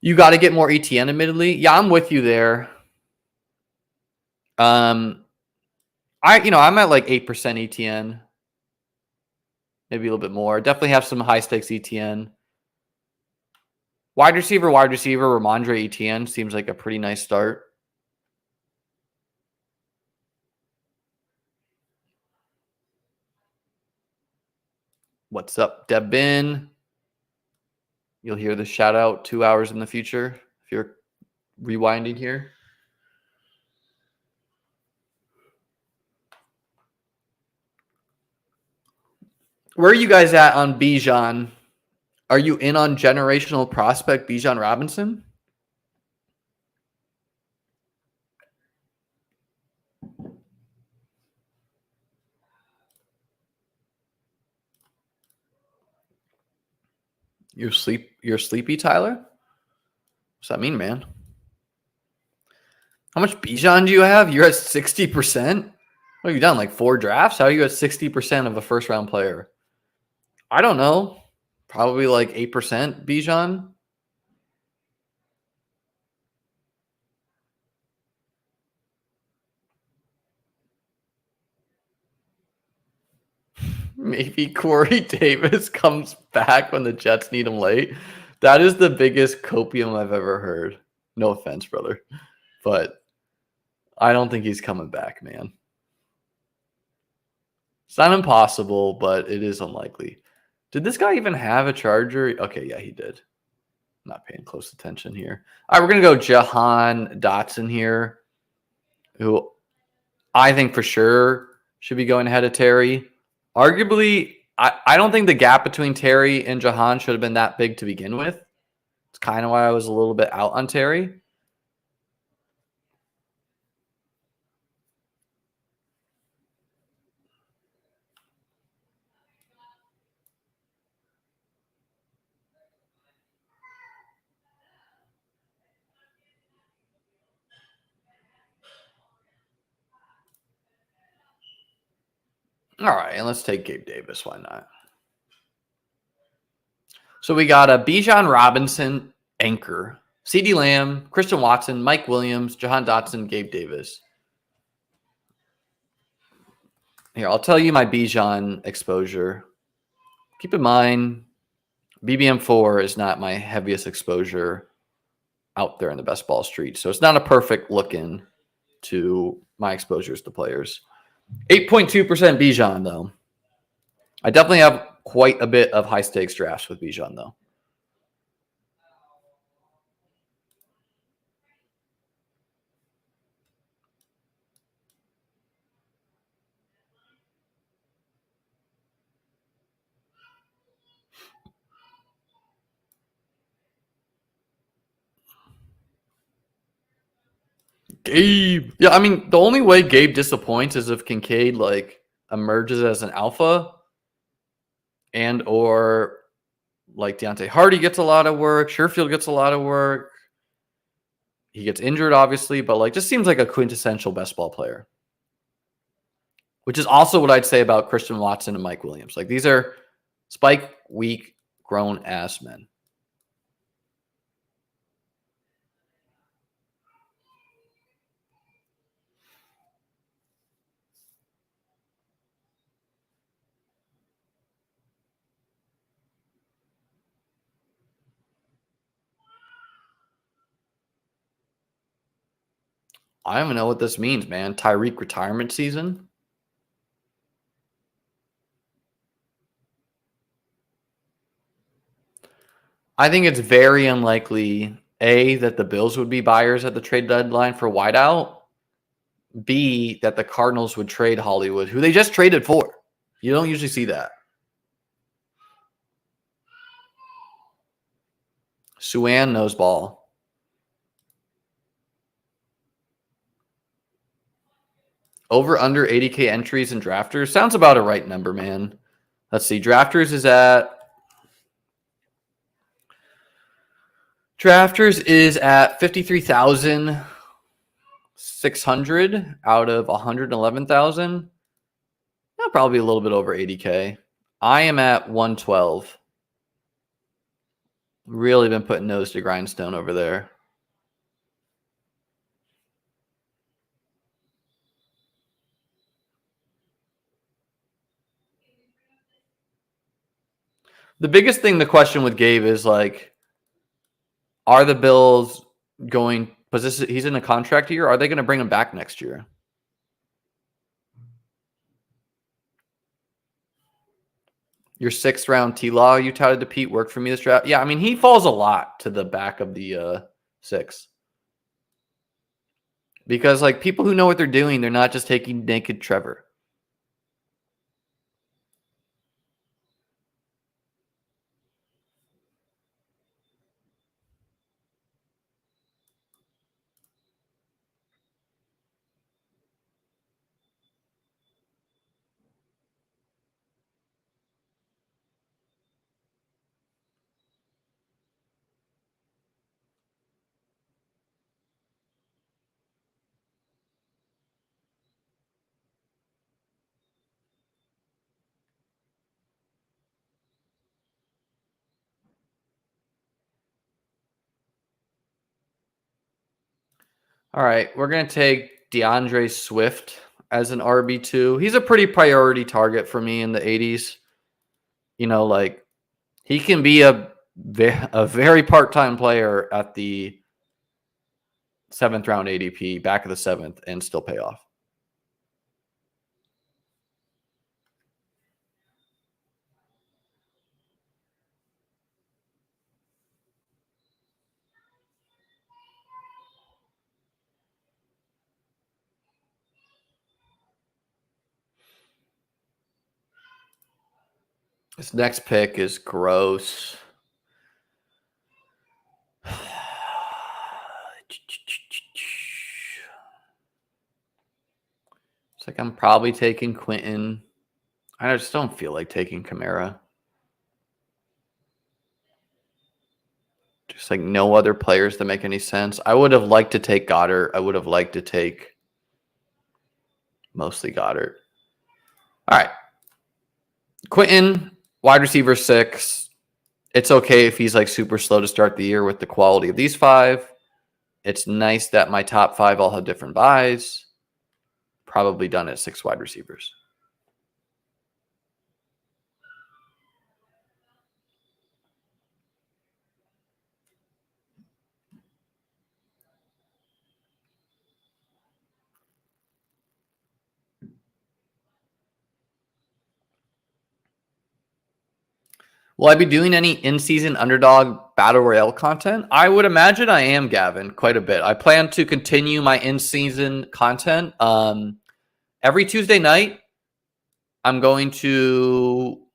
You got to get more ETN, admittedly. Yeah, I'm with you there. I'm at like 8% ETN, maybe a little bit more. Definitely have some high stakes ETN. Wide receiver, Ramondre Etienne seems like a pretty nice start. What's up, Debin? You'll hear the shout out 2 hours in the future if you're rewinding here. Where are you guys at on Bijan? Are you in on generational prospect Bijan Robinson? You're sleepy, Tyler? What's that mean, man? How much Bijan do you have? You're at 60%? What have you done? Like 4 drafts? How are you at 60% of a first round player? I don't know. Probably like 8% Bijan. Maybe Corey Davis comes back when the Jets need him late. That is the biggest copium I've ever heard. No offense, brother. But I don't think he's coming back, man. It's not impossible, but it is unlikely. Did this guy even have a Charger? Okay, yeah, he did. I'm not paying close attention here. All right, we're going to go Jahan Dotson here, who I think for sure should be going ahead of Terry. Arguably, I don't think the gap between Terry and Jahan should have been that big to begin with. It's kind of why I was a little bit out on Terry. All right, and let's take Gabe Davis. Why not? So we got a Bijan Robinson anchor, CeeDee Lamb, Christian Watson, Mike Williams, Jahan Dotson, Gabe Davis. Here, I'll tell you my Bijan exposure. Keep in mind, BBM4 is not my heaviest exposure out there in the best ball street. So it's not a perfect look in to my exposures to players. 8.2% Bijan, though. I definitely have quite a bit of high stakes drafts with Bijan, though. Gabe. Yeah, I mean, the only way Gabe disappoints is if Kincaid like emerges as an alpha and or like Deontay Hardy gets a lot of work, Sherfield gets a lot of work. He gets injured, obviously, but like just seems like a quintessential best ball player. Which is also what I'd say about Christian Watson and Mike Williams. Like these are spike weak grown ass men. I don't even know what this means, man. Tyreek retirement season. I think it's very unlikely, A, that the Bills would be buyers at the trade deadline for wideout. B, that the Cardinals would trade Hollywood, who they just traded for. You don't usually see that. Suan knows ball. Over under 80K entries and drafters. Sounds about a right number, man. Let's see. Drafters is at 53,600 out of 111,000. Probably a little bit over 80K. I am at 112. Really been putting nose to grindstone over there. The biggest thing, the question with Gabe is like, are the Bills going, because he's in a contract year, are they going to bring him back next year? Your 6th round T-Law you touted to Pete worked for me this draft. Yeah, I mean, he falls a lot to the back of the 6. Because like people who know what they're doing, they're not just taking naked Trevor. All right, we're going to take DeAndre Swift as an RB2. He's a pretty priority target for me in the 80s. You know, like he can be a very part-time player at the 7th round ADP, back of the 7th, and still pay off. This next pick is gross. It's like I'm probably taking Quentin. I just don't feel like taking Kamara. Just like no other players that make any sense. I would have liked to take Goddard. I would have liked to take mostly Goddard. All right. Quentin, wide receiver 6. It's okay if he's like super slow to start the year with the quality of these 5. It's nice that my top 5 all have different buys. Probably done at 6 wide receivers. Will I be doing any in-season underdog battle royale content? I would imagine I am, Gavin, quite a bit. I plan to continue my in-season content. Every Tuesday night, I'm going to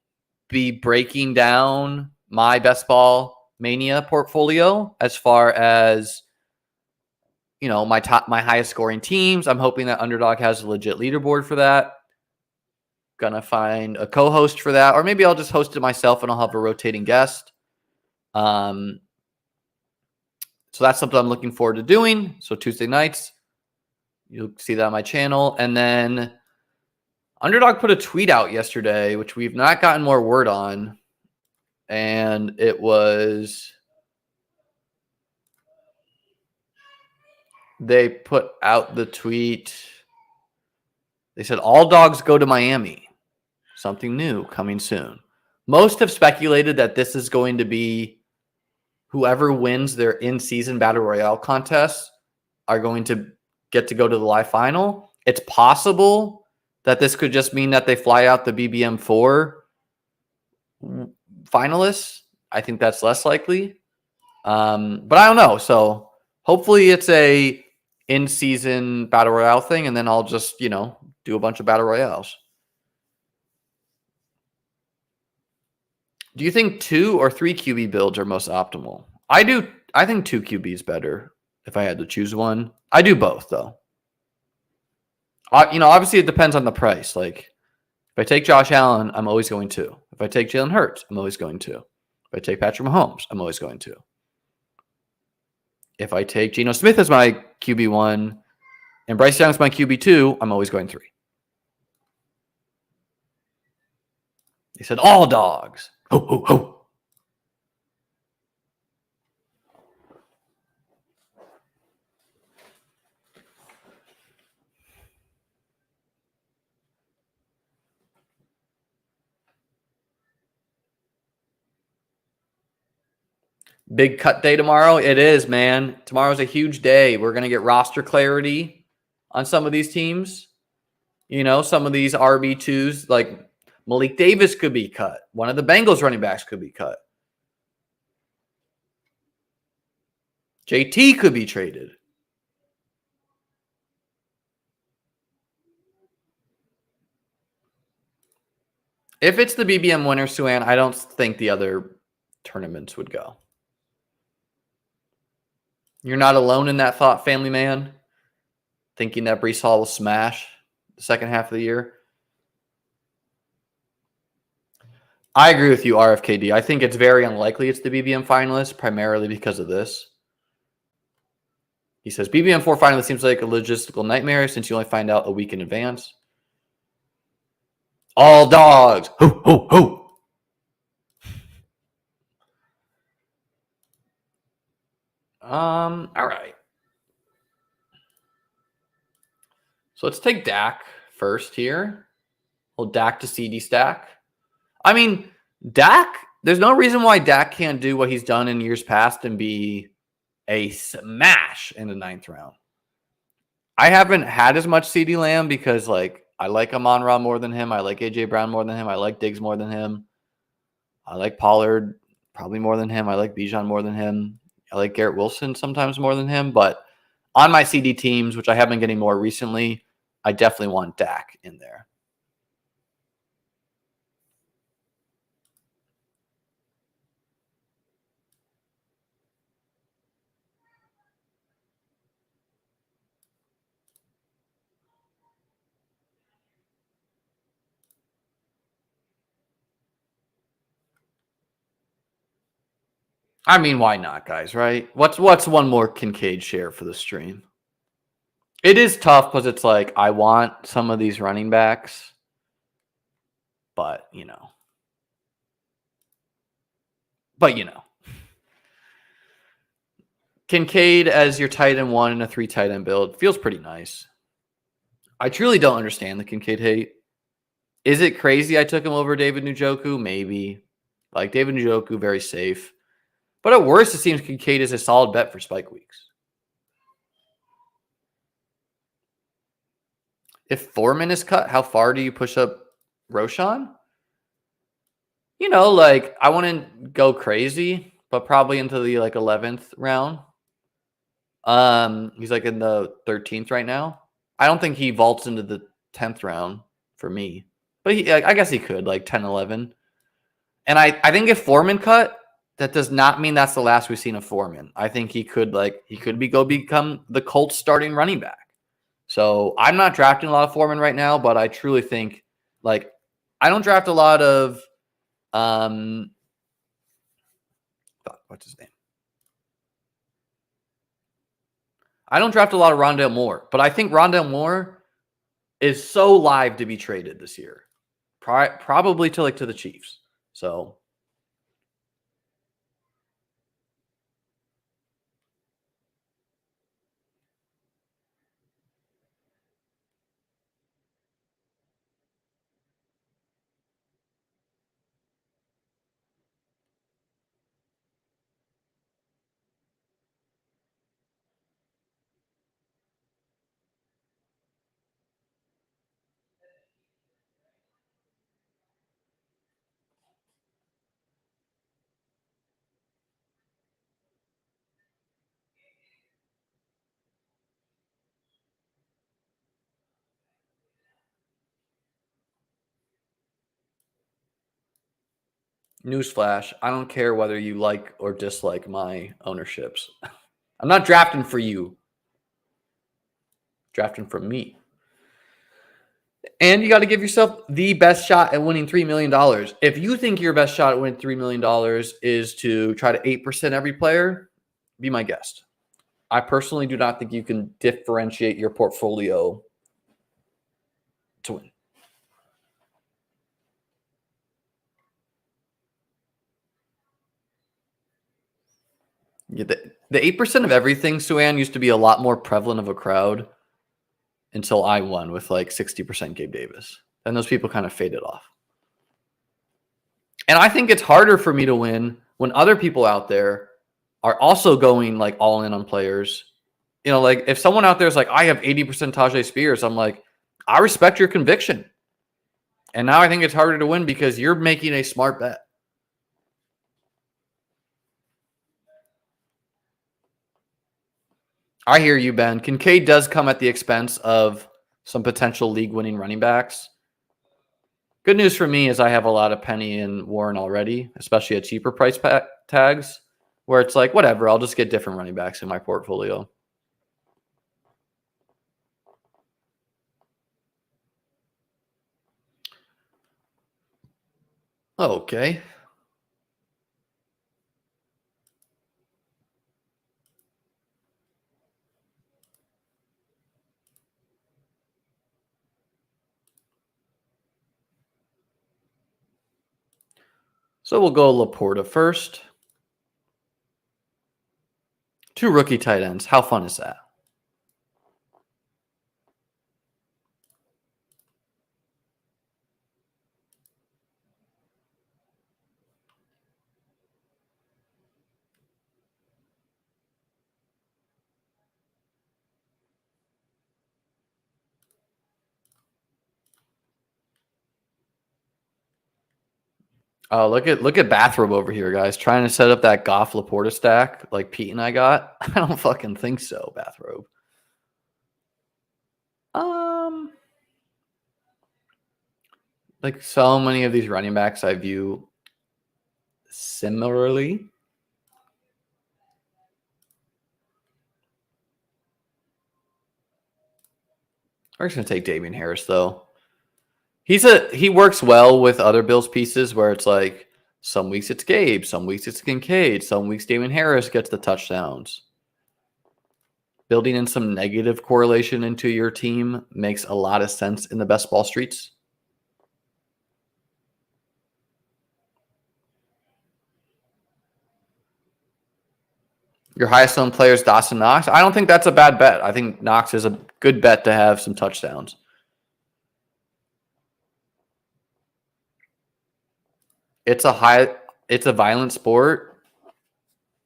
be breaking down my best ball Mania portfolio as far as, you know, my highest scoring teams. I'm hoping that Underdog has a legit leaderboard for that. Gonna find a co-host for that, or maybe I'll just host it myself and I'll have a rotating guest. So that's something I'm looking forward to doing. So Tuesday nights, you'll see that on my channel. And then Underdog put a tweet out yesterday, which we've not gotten more word on. And it was, they put out the tweet. They said, all dogs go to Miami. Something new coming soon. Most have speculated that this is going to be whoever wins their in-season Battle Royale contests are going to get to go to the live final. It's possible that this could just mean that they fly out the BBM4 finalists. I think that's less likely. But I don't know. So hopefully it's a in-season Battle Royale thing, and then I'll just, you know, do a bunch of Battle Royales. Do you think 2 or 3 QB builds are most optimal? I do. I think 2 QB is better if I had to choose one. I do both, though. You know, obviously it depends on the price. Like, if I take Josh Allen, I'm always going 2. If I take Jalen Hurts, I'm always going 2. If I take Patrick Mahomes, I'm always going 2. If I take Geno Smith as my QB1 and Bryce Young as my QB2, I'm always going 3. He said, all dogs. Ho, ho, ho. Big cut day tomorrow. It is, man. Tomorrow's a huge day. We're going to get roster clarity on some of these teams. You know, some of these RB2s, like Malik Davis could be cut. One of the Bengals running backs could be cut. JT could be traded. If it's the BBM winner, Suan, I don't think the other tournaments would go. You're not alone in that thought, family man, thinking that Breece Hall will smash the second half of the year. I agree with you, RFKD. I think it's very unlikely it's the BBM finalist, primarily because of this. He says, BBM 4 finalist seems like a logistical nightmare since you only find out a week in advance. All dogs. Ho, ho, ho. All right. So let's take Dak first here. Well, Dak to CD stack. I mean, Dak, there's no reason why Dak can't do what he's done in years past and be a smash in the 9th round. I haven't had as much CD Lamb because, like, I like Amon-Ra more than him. I like A.J. Brown more than him. I like Diggs more than him. I like Pollard probably more than him. I like Bijan more than him. I like Garrett Wilson sometimes more than him. But on my CD teams, which I have been getting more recently, I definitely want Dak in there. I mean, why not, guys, right? What's one more Kincaid share for the stream? It is tough because it's like I want some of these running backs, but you know. Kincaid as your tight end 1 in a 3 tight end build feels pretty nice. I truly don't understand the Kincaid hate. Is it crazy I took him over David Njoku? Maybe. Like David Njoku, very safe. But at worst, it seems Kincaid is a solid bet for spike weeks. If Foreman is cut, how far do you push up Roshan? You know, like I wouldn't go crazy, but probably into the 11th round. He's like in the 13th right now. I don't think he vaults into the 10th round for me. But I guess he could, like 10, 11. And I think if Foreman cut, that does not mean that's the last we've seen of Foreman. I think he could become the Colts starting running back. So I'm not drafting a lot of Foreman right now, but I truly think I don't draft a lot of what's his name? I don't draft a lot of Rondale Moore, but I think Rondale Moore is so live to be traded this year. Probably to the Chiefs. So newsflash, I don't care whether you like or dislike my ownerships. I'm not drafting for you. Drafting for me. And you got to give yourself the best shot at winning $3 million. If you think your best shot at winning $3 million is to try to 8% every player, be my guest. I personally do not think you can differentiate your portfolio to win. Yeah, the 8% of everything, Suan, used to be a lot more prevalent of a crowd until I won with 60% Gabe Davis. Then those people kind of faded off. And I think it's harder for me to win when other people out there are also going all in on players. You know, if someone out there is I have 80% Tajay Spears, I'm like, I respect your conviction. And now I think it's harder to win because you're making a smart bet. I hear you, Ben. Kincaid does come at the expense of some potential league-winning running backs. Good news for me is I have a lot of Penny and Warren already, especially at cheaper price tags, where it's whatever, I'll just get different running backs in my portfolio. Okay. So we'll go Laporta first. 2 rookie tight ends. How fun is that? Oh, look at Bathrobe over here, guys. Trying to set up that Goff Laporta stack like Pete and I got. I don't fucking think so, Bathrobe. Like so many of these running backs I view similarly. We're just gonna take Damian Harris though. He works well with other Bills pieces where it's like some weeks it's Gabe, some weeks it's Kincaid, some weeks Damian Harris gets the touchdowns. Building in some negative correlation into your team makes a lot of sense in the best ball streets. Your highest owned player is Dawson Knox. I don't think that's a bad bet. I think Knox is a good bet to have some touchdowns. It's a violent sport.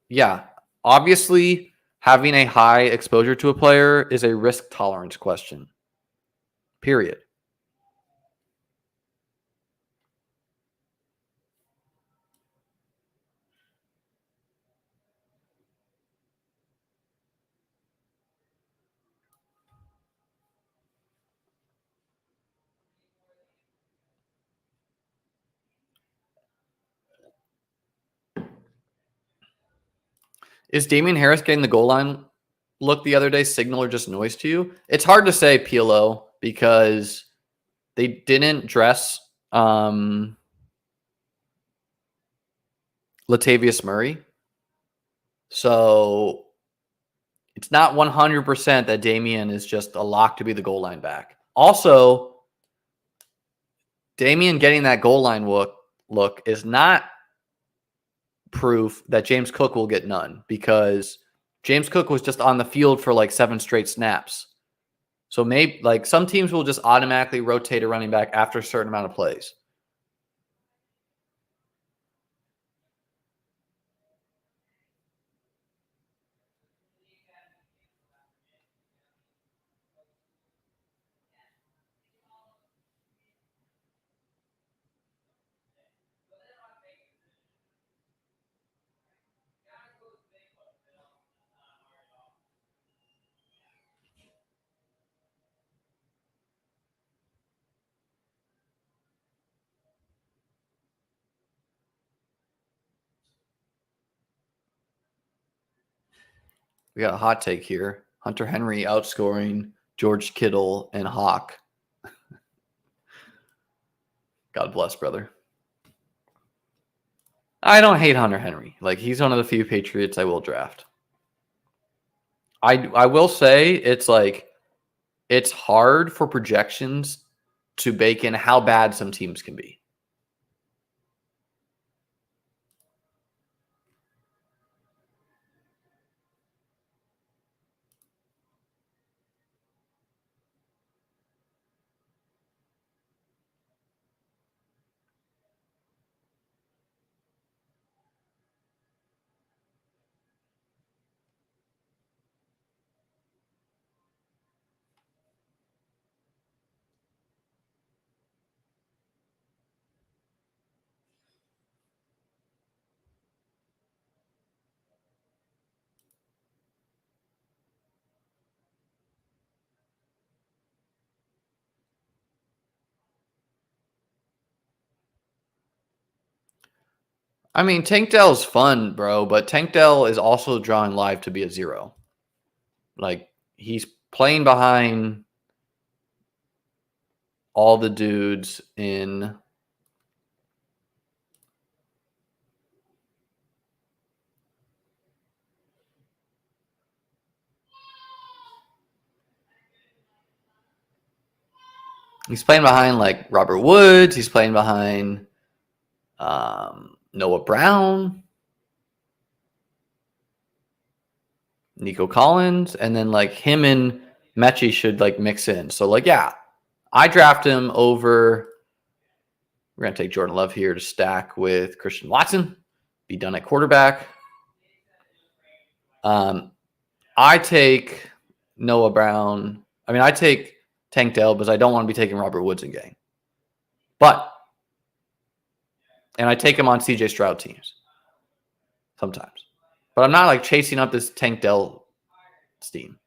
Yeah. Obviously, having a high exposure to a player is a risk tolerance question. Period. Is Damian Harris getting the goal line look the other day signal or just noise to you? It's hard to say, PLO, because they didn't dress Latavius Murray. So it's not 100% that Damian is just a lock to be the goal line back. Also, Damian getting that goal line look is not proof that James Cook will get none, because James Cook was just on the field for like 7 straight snaps. So maybe like some teams will just automatically rotate a running back after a certain amount of plays. We got a hot take here. Hunter Henry outscoring George Kittle and Hawk. God bless, brother. I don't hate Hunter Henry. Like, he's one of the few Patriots I will draft. I will say it's hard for projections to bake in how bad some teams can be. I mean, Tank Dell's fun, bro, but Tank Dell is also drawing live to be a 0. Like, he's playing behind all the dudes in he's playing behind like Robert Woods, he's playing behind Noah Brown, Nico Collins, and then like him and Mechie should like mix in. So like, yeah, I draft him over. We're gonna take Jordan Love here to stack with Christian Watson. Be done at quarterback. I take Noah Brown. I mean, I take Tank Dell because I don't want to be taking Robert Woods in game. But And I take him on CJ Stroud teams sometimes. But I'm not like chasing up this Tank Dell steam.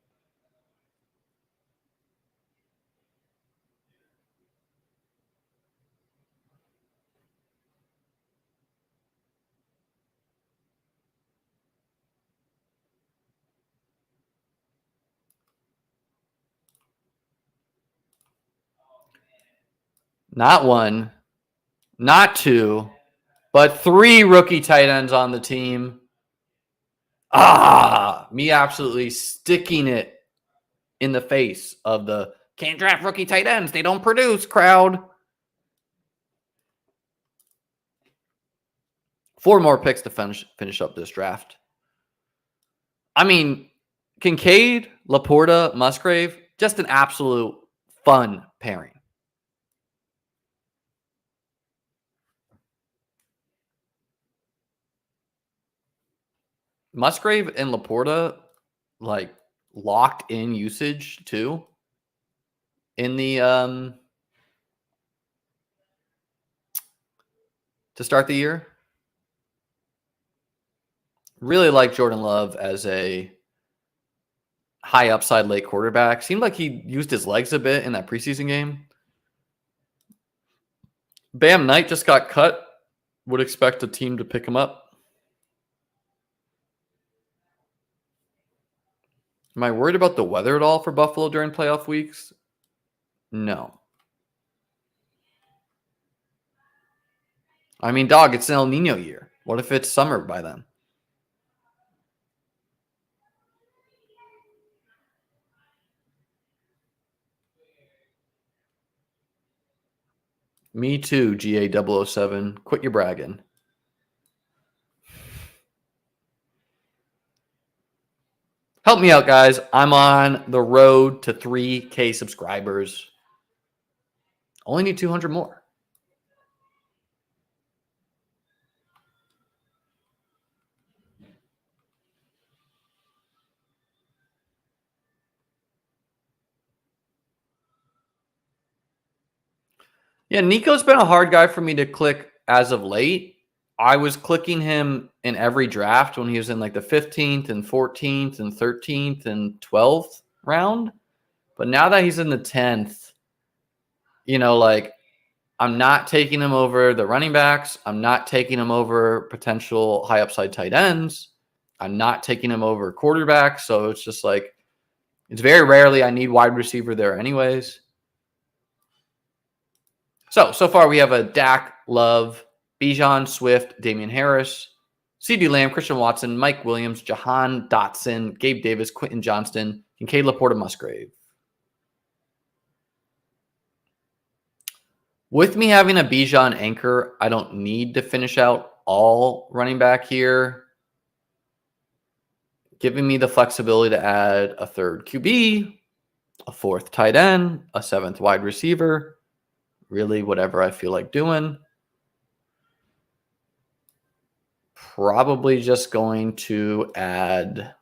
Not one, not two, but 3 rookie tight ends on the team. Me absolutely sticking it in the face of the can't draft rookie tight ends. They don't produce crowd. 4 more picks to finish up this draft. I mean, Kincaid, Laporta, Musgrave, just an absolute fun pairing. Musgrave and Laporta, like, locked in usage too in the to start the year. Really like Jordan Love as a high upside late quarterback. Seemed like he used his legs a bit in that preseason game. Bam Knight just got cut. Would expect a team to pick him up. Am I worried about the weather at all for Buffalo during playoff weeks? No. I mean, dog, it's an El Nino year. What if it's summer by then? Me too, GA007. Quit your bragging. Help me out, guys. I'm on the road to 3K subscribers. Only need 200 more. Yeah, Nico's been a hard guy for me to click as of late. I was clicking him in every draft when he was in like the 15th and 14th and 13th and 12th round. But now that he's in the 10th, you know, like, I'm not taking him over the running backs. I'm not taking him over potential high upside tight ends. I'm not taking him over quarterbacks. So it's just like, it's very rarely I need wide receiver there anyways. So far we have a Dak, Love, Bijan, Swift, Damian Harris, CeeDee Lamb, Christian Watson, Mike Williams, Jahan Dotson, Gabe Davis, Quentin Johnston, Kincaid, Laporta, Musgrave. With me having a Bijan anchor, I don't need to finish out all running back here. Giving me the flexibility to add a 3rd QB, a 4th tight end, a 7th wide receiver. Really, whatever I feel like doing. Probably just going to add.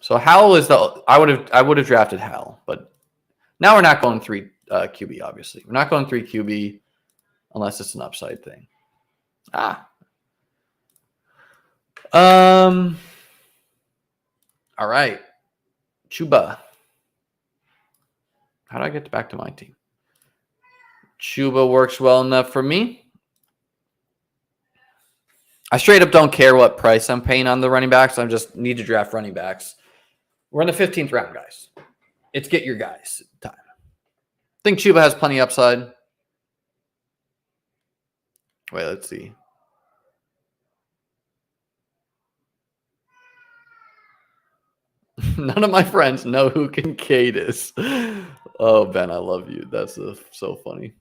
So Howell is the. I would have drafted Howell, but now we're not going 3 QB. Obviously, we're not going 3 QB unless it's an upside thing. All right, Chuba. How do I get back to my team? Chuba works well enough for me. I straight up don't care what price I'm paying on the running backs. I just need to draft running backs. We're in the 15th round, guys. It's get your guys time. I think Chuba has plenty upside. Wait, let's see. None of my friends know who Kincaid is. Oh, Ben, I love you. That's so funny.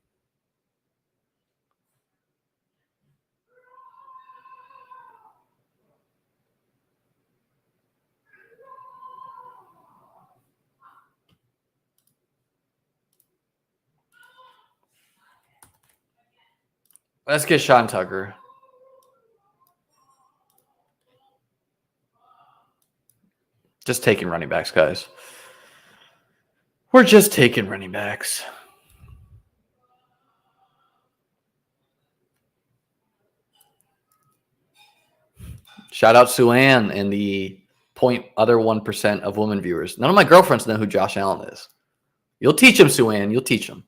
Let's get Sean Tucker. Just taking running backs, guys. We're just taking running backs. Shout out Sue-Ann and the other 1% of women viewers. None of my girlfriends know who Josh Allen is. You'll teach him, Sue-Ann. You'll teach him.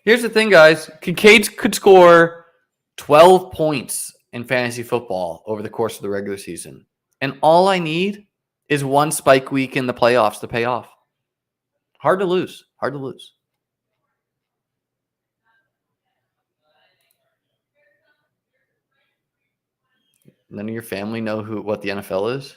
Here's the thing, guys. Kincaid could score 12 points in fantasy football over the course of the regular season. And all I need is one spike week in the playoffs to pay off. Hard to lose. Hard to lose. None of your family know what the NFL is?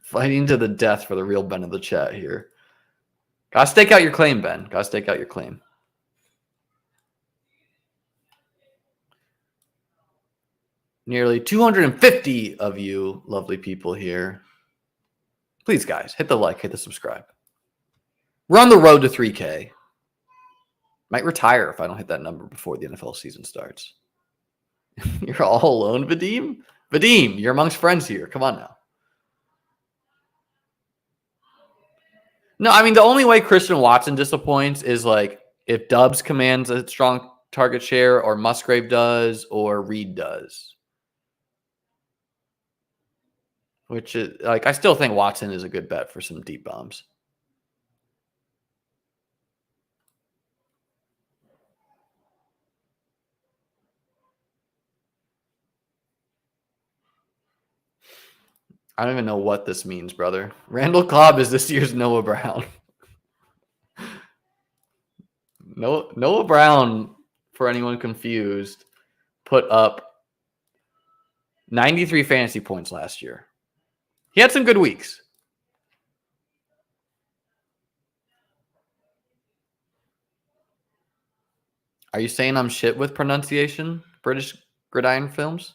Fighting to the death for the real Ben of the chat here. Gotta stake out your claim, Ben. Gotta stake out your claim. Nearly 250 of you lovely people here. Please, guys, hit the like, hit the subscribe. We're on the road to 3K. Might retire if I don't hit that number before the NFL season starts. You're all alone, Vadim? Vadim, you're amongst friends here. Come on now. No, I mean, the only way Christian Watson disappoints is like if Dubs commands a strong target share or Musgrave does or Reed does. Which is like, I still think Watson is a good bet for some deep bombs. I don't even know what this means, brother. Randall Cobb is this year's Noah Brown. Noah Brown, for anyone confused, put up 93 fantasy points last year. He had some good weeks. Are you saying I'm shit with pronunciation, British Gridiron Films?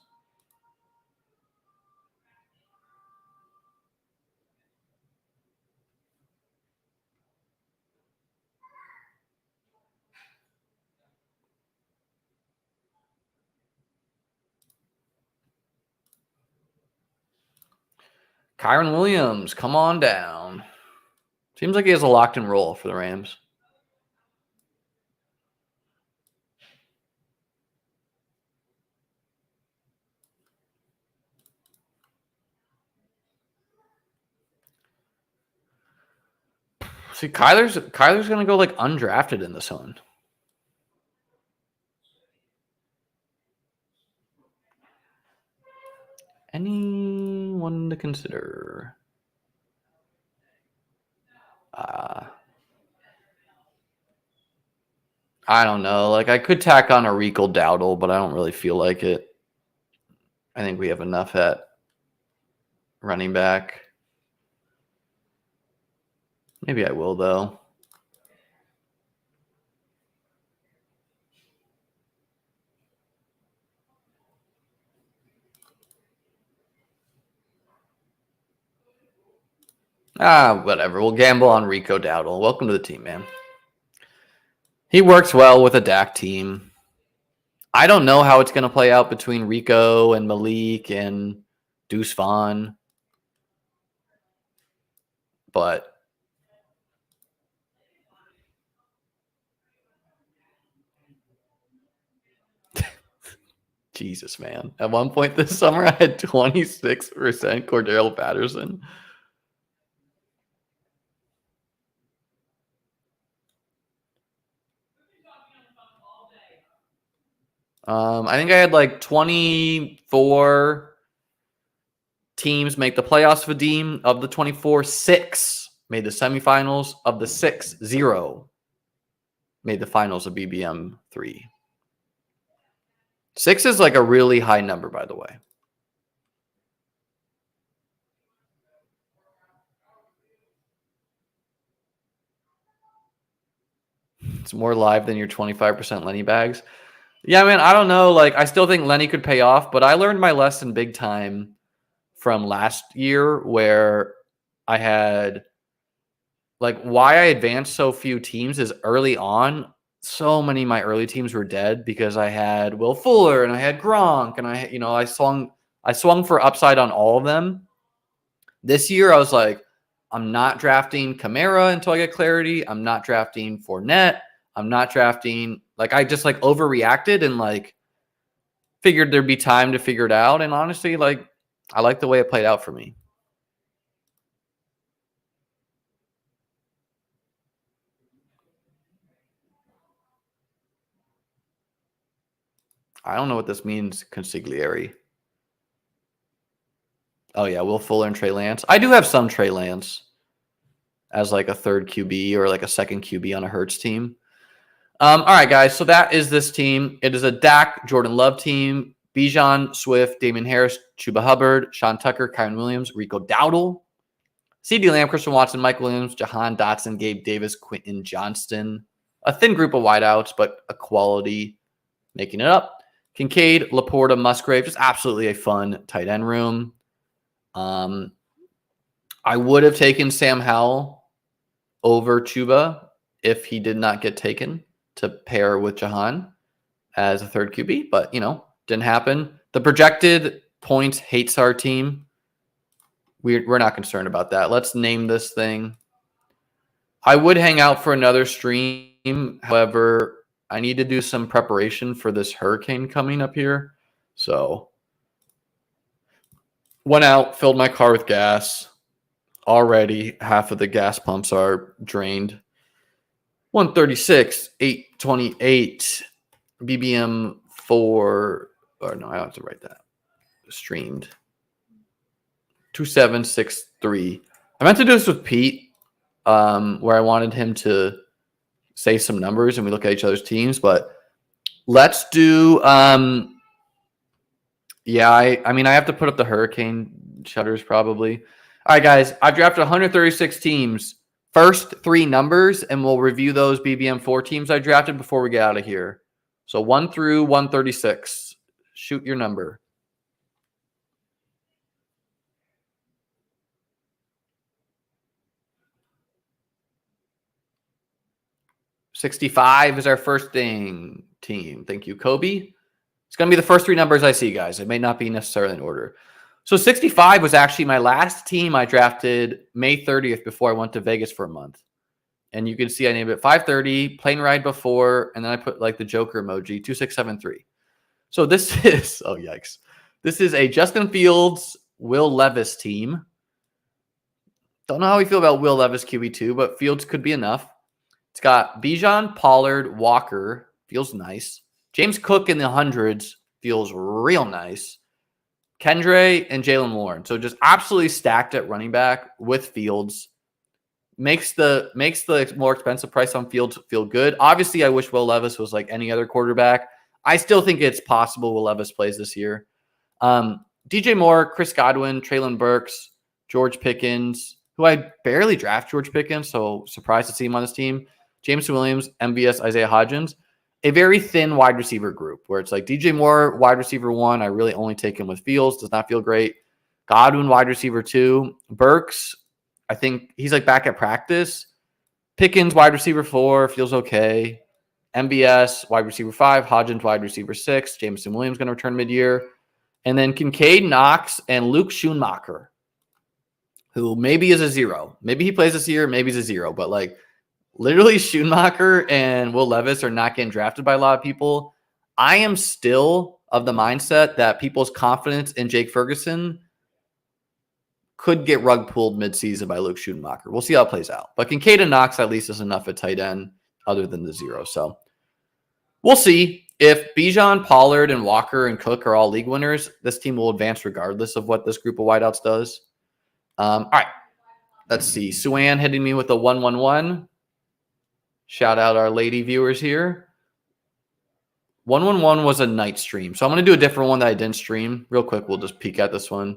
Kyron Williams, come on down. Seems like he has a locked-in role for the Rams. See, Kyler's gonna go like undrafted in this one. Anyone to consider? I don't know. Like, I could tack on a Rico Dowdle, but I don't really feel like it. I think we have enough at running back. Maybe I will, though. Whatever. We'll gamble on Rico Dowdle. Welcome to the team, man. He works well with a Dak team. I don't know how it's going to play out between Rico and Malik and Deuce Vaughn. But Jesus, man. At one point this summer, I had 26% Cordell Patterson. I think I had like 24 teams make the playoffs, Vadim. Of the 24, 6 made the semifinals. Of the 6, 0 made the finals of BBM 3. 6 is like a really high number, by the way. It's more live than your 25% Lenny bags. Yeah, man, I don't know. Like, I still think Lenny could pay off, but I learned my lesson big time from last year where I had like why I advanced so few teams is early on. So many of my early teams were dead because I had Will Fuller and I had Gronk and I swung for upside on all of them. This year I was like, I'm not drafting Kamara until I get clarity. I'm not drafting Fournette. I'm not drafting I just overreacted and figured there'd be time to figure it out. And honestly, I like the way it played out for me. I don't know what this means, consigliere. Oh, yeah, Will Fuller and Trey Lance. I do have some Trey Lance as a third QB or a second QB on a Hurts team. All right, guys, so that is this team. It is a Dak, Jordan Love team. Bijan, Swift, Damian Harris, Chuba Hubbard, Sean Tucker, Kyron Williams, Rico Dowdle, CeeDee Lamb, Christian Watson, Mike Williams, Jahan Dotson, Gabe Davis, Quentin Johnston. A thin group of wideouts, but a quality making it up. Kincaid, Laporta, Musgrave, just absolutely a fun tight end room. I would have taken Sam Howell over Chuba if he did not get taken to pair with Jahan as a third QB, but, didn't happen. The projected points hates our team. We're not concerned about that. Let's name this thing. I would hang out for another stream. However, I need to do some preparation for this hurricane coming up here. So went out, filled my car with gas. Already half of the gas pumps are drained. 136, 828, BBM 4. Or no, I don't have to write that. Streamed. 2763. I meant to do this with Pete, where I wanted him to say some numbers and we look at each other's teams, but let's do I have to put up the hurricane shutters probably. All right, guys, I've drafted 136 teams. First three numbers, and we'll review those BBM 4 teams I drafted before we get out of here. So 1 through 136. Shoot your number. $65 is our first team. Thank you, Kobe. It's going to be the first three numbers I see, guys. It may not be necessarily in order. So 65 was actually my last team I drafted May 30th before I went to Vegas for a month. And you can see I named it 530, plane ride before, and then I put the Joker emoji, 2673. So this is, oh, yikes. This is a Justin Fields, Will Levis team. Don't know how we feel about Will Levis QB2, but Fields could be enough. It's got Bijan, Pollard, Walker. Feels nice. James Cook in the hundreds. Feels real nice. Kendre and Jalen Warren. So just absolutely stacked at running back with Fields. Makes the more expensive price on Fields feel good. Obviously, I wish Will Levis was like any other quarterback. I still think it's possible Will Levis plays this year. DJ Moore, Chris Godwin, Treylon Burks, George Pickens, who I barely draft George Pickens, so surprised to see him on this team. James Williams, MVS, Isaiah Hodgins. A very thin wide receiver group where it's like DJ Moore, wide receiver 1. I really only take him with Fields. Does not feel great. Godwin, wide receiver 2. Burks, I think he's back at practice. Pickens, wide receiver 4. Feels okay. MVS, wide receiver 5. Hodgins, wide receiver 6. Jameson Williams going to return mid-year. And then Kincaid, Knox, and Luke Schoonmaker, who maybe is a 0. Maybe he plays this year. Maybe he's a 0. But literally, Schoonmaker and Will Levis are not getting drafted by a lot of people. I am still of the mindset that people's confidence in Jake Ferguson could get rug pulled midseason by Luke Schoonmaker. We'll see how it plays out. But Kincaid and Knox at least is enough at tight end other than the 0. So we'll see. If Bijan, Pollard, and Walker and Cook are all league winners, this team will advance regardless of what this group of wideouts does. All right. Let's see. Suan hitting me with a 111. Shout out our lady viewers here. 111 was a night stream. So I'm going to do a different one that I didn't stream. Real quick, we'll just peek at this one.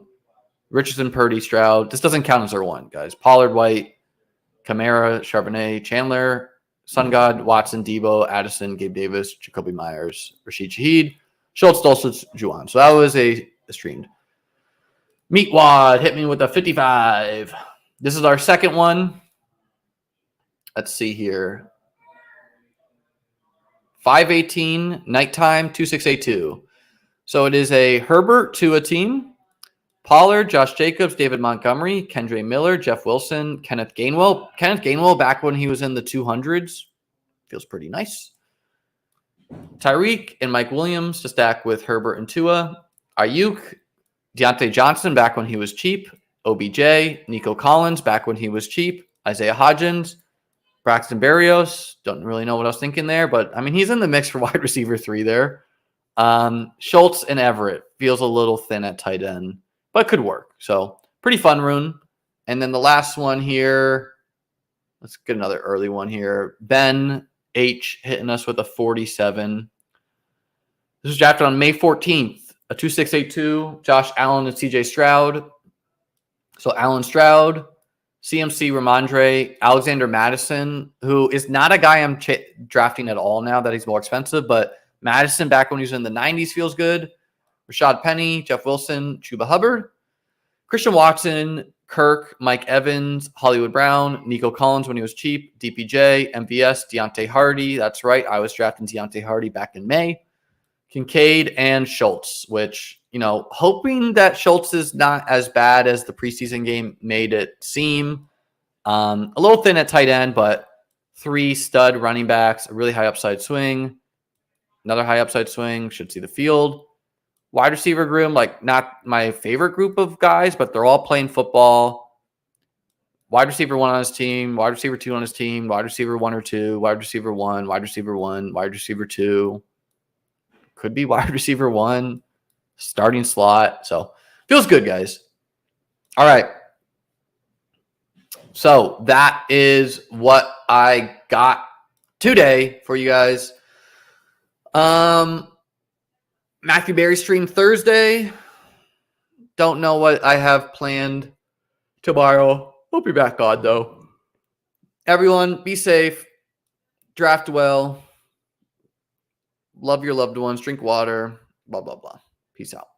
Richardson, Purdy, Stroud. This doesn't count as our one, guys. Pollard, White, Kamara, Charbonnet, Chandler, Sun God, Watson, Debo, Addison, Gabe Davis, Jacoby Myers, Rashid Shaheed, Schultz, Dulcich, Juwan. So that was a streamed. Meatwad hit me with a 55. This is our second one. Let's see here. 518, nighttime, 2682. So it is a Herbert to a team. Pollard, Josh Jacobs, David Montgomery, Kendre Miller, Jeff Wilson, Kenneth Gainwell. Kenneth Gainwell back when he was in the 200s. Feels pretty nice. Tyreek and Mike Williams to stack with Herbert and Tua. Ayuk, Deontay Johnson back when he was cheap. OBJ, Nico Collins back when he was cheap. Isaiah Hodgins, Braxton Berrios. Don't really know what I was thinking there, but I mean, he's in the mix for wide receiver 3 there. Schultz and Everett feels a little thin at tight end, but could work. So pretty fun rune. And then the last one here, let's get another early one here. Ben H hitting us with a 47. This was drafted on May 14th, a 2682. Josh Allen and CJ Stroud. So Allen Stroud, CMC Ramondre, Alexander Madison, who is not a guy I'm drafting at all now that he's more expensive, but Madison back when he was in the 90s feels good. Rashad Penny, Jeff Wilson, Chuba Hubbard, Christian Watson, Kirk, Mike Evans, Hollywood Brown, Nico Collins when he was cheap, DPJ, MVS, Deontay Hardy. That's right. I was drafting Deontay Hardy back in May. Kincaid and Schultz, which, you know, hoping that Schultz is not as bad as the preseason game made it seem. A little thin at tight end, but 3 stud running backs, a really high upside swing, another high upside swing, should see the field. Wide receiver room, like not my favorite group of guys, but they're all playing football. Wide receiver 1 on his team, wide receiver 2 on his team, wide receiver 1 or 2, wide receiver 1, wide receiver 1, wide receiver 2. Could be wide receiver 1, starting slot. So feels good, guys. All right. So that is what I got today for you guys. Matthew Berry stream Thursday. Don't know what I have planned tomorrow. Hope you're back on, though. Everyone, be safe. Draft well. Love your loved ones. Drink water. Blah, blah, blah. Peace out.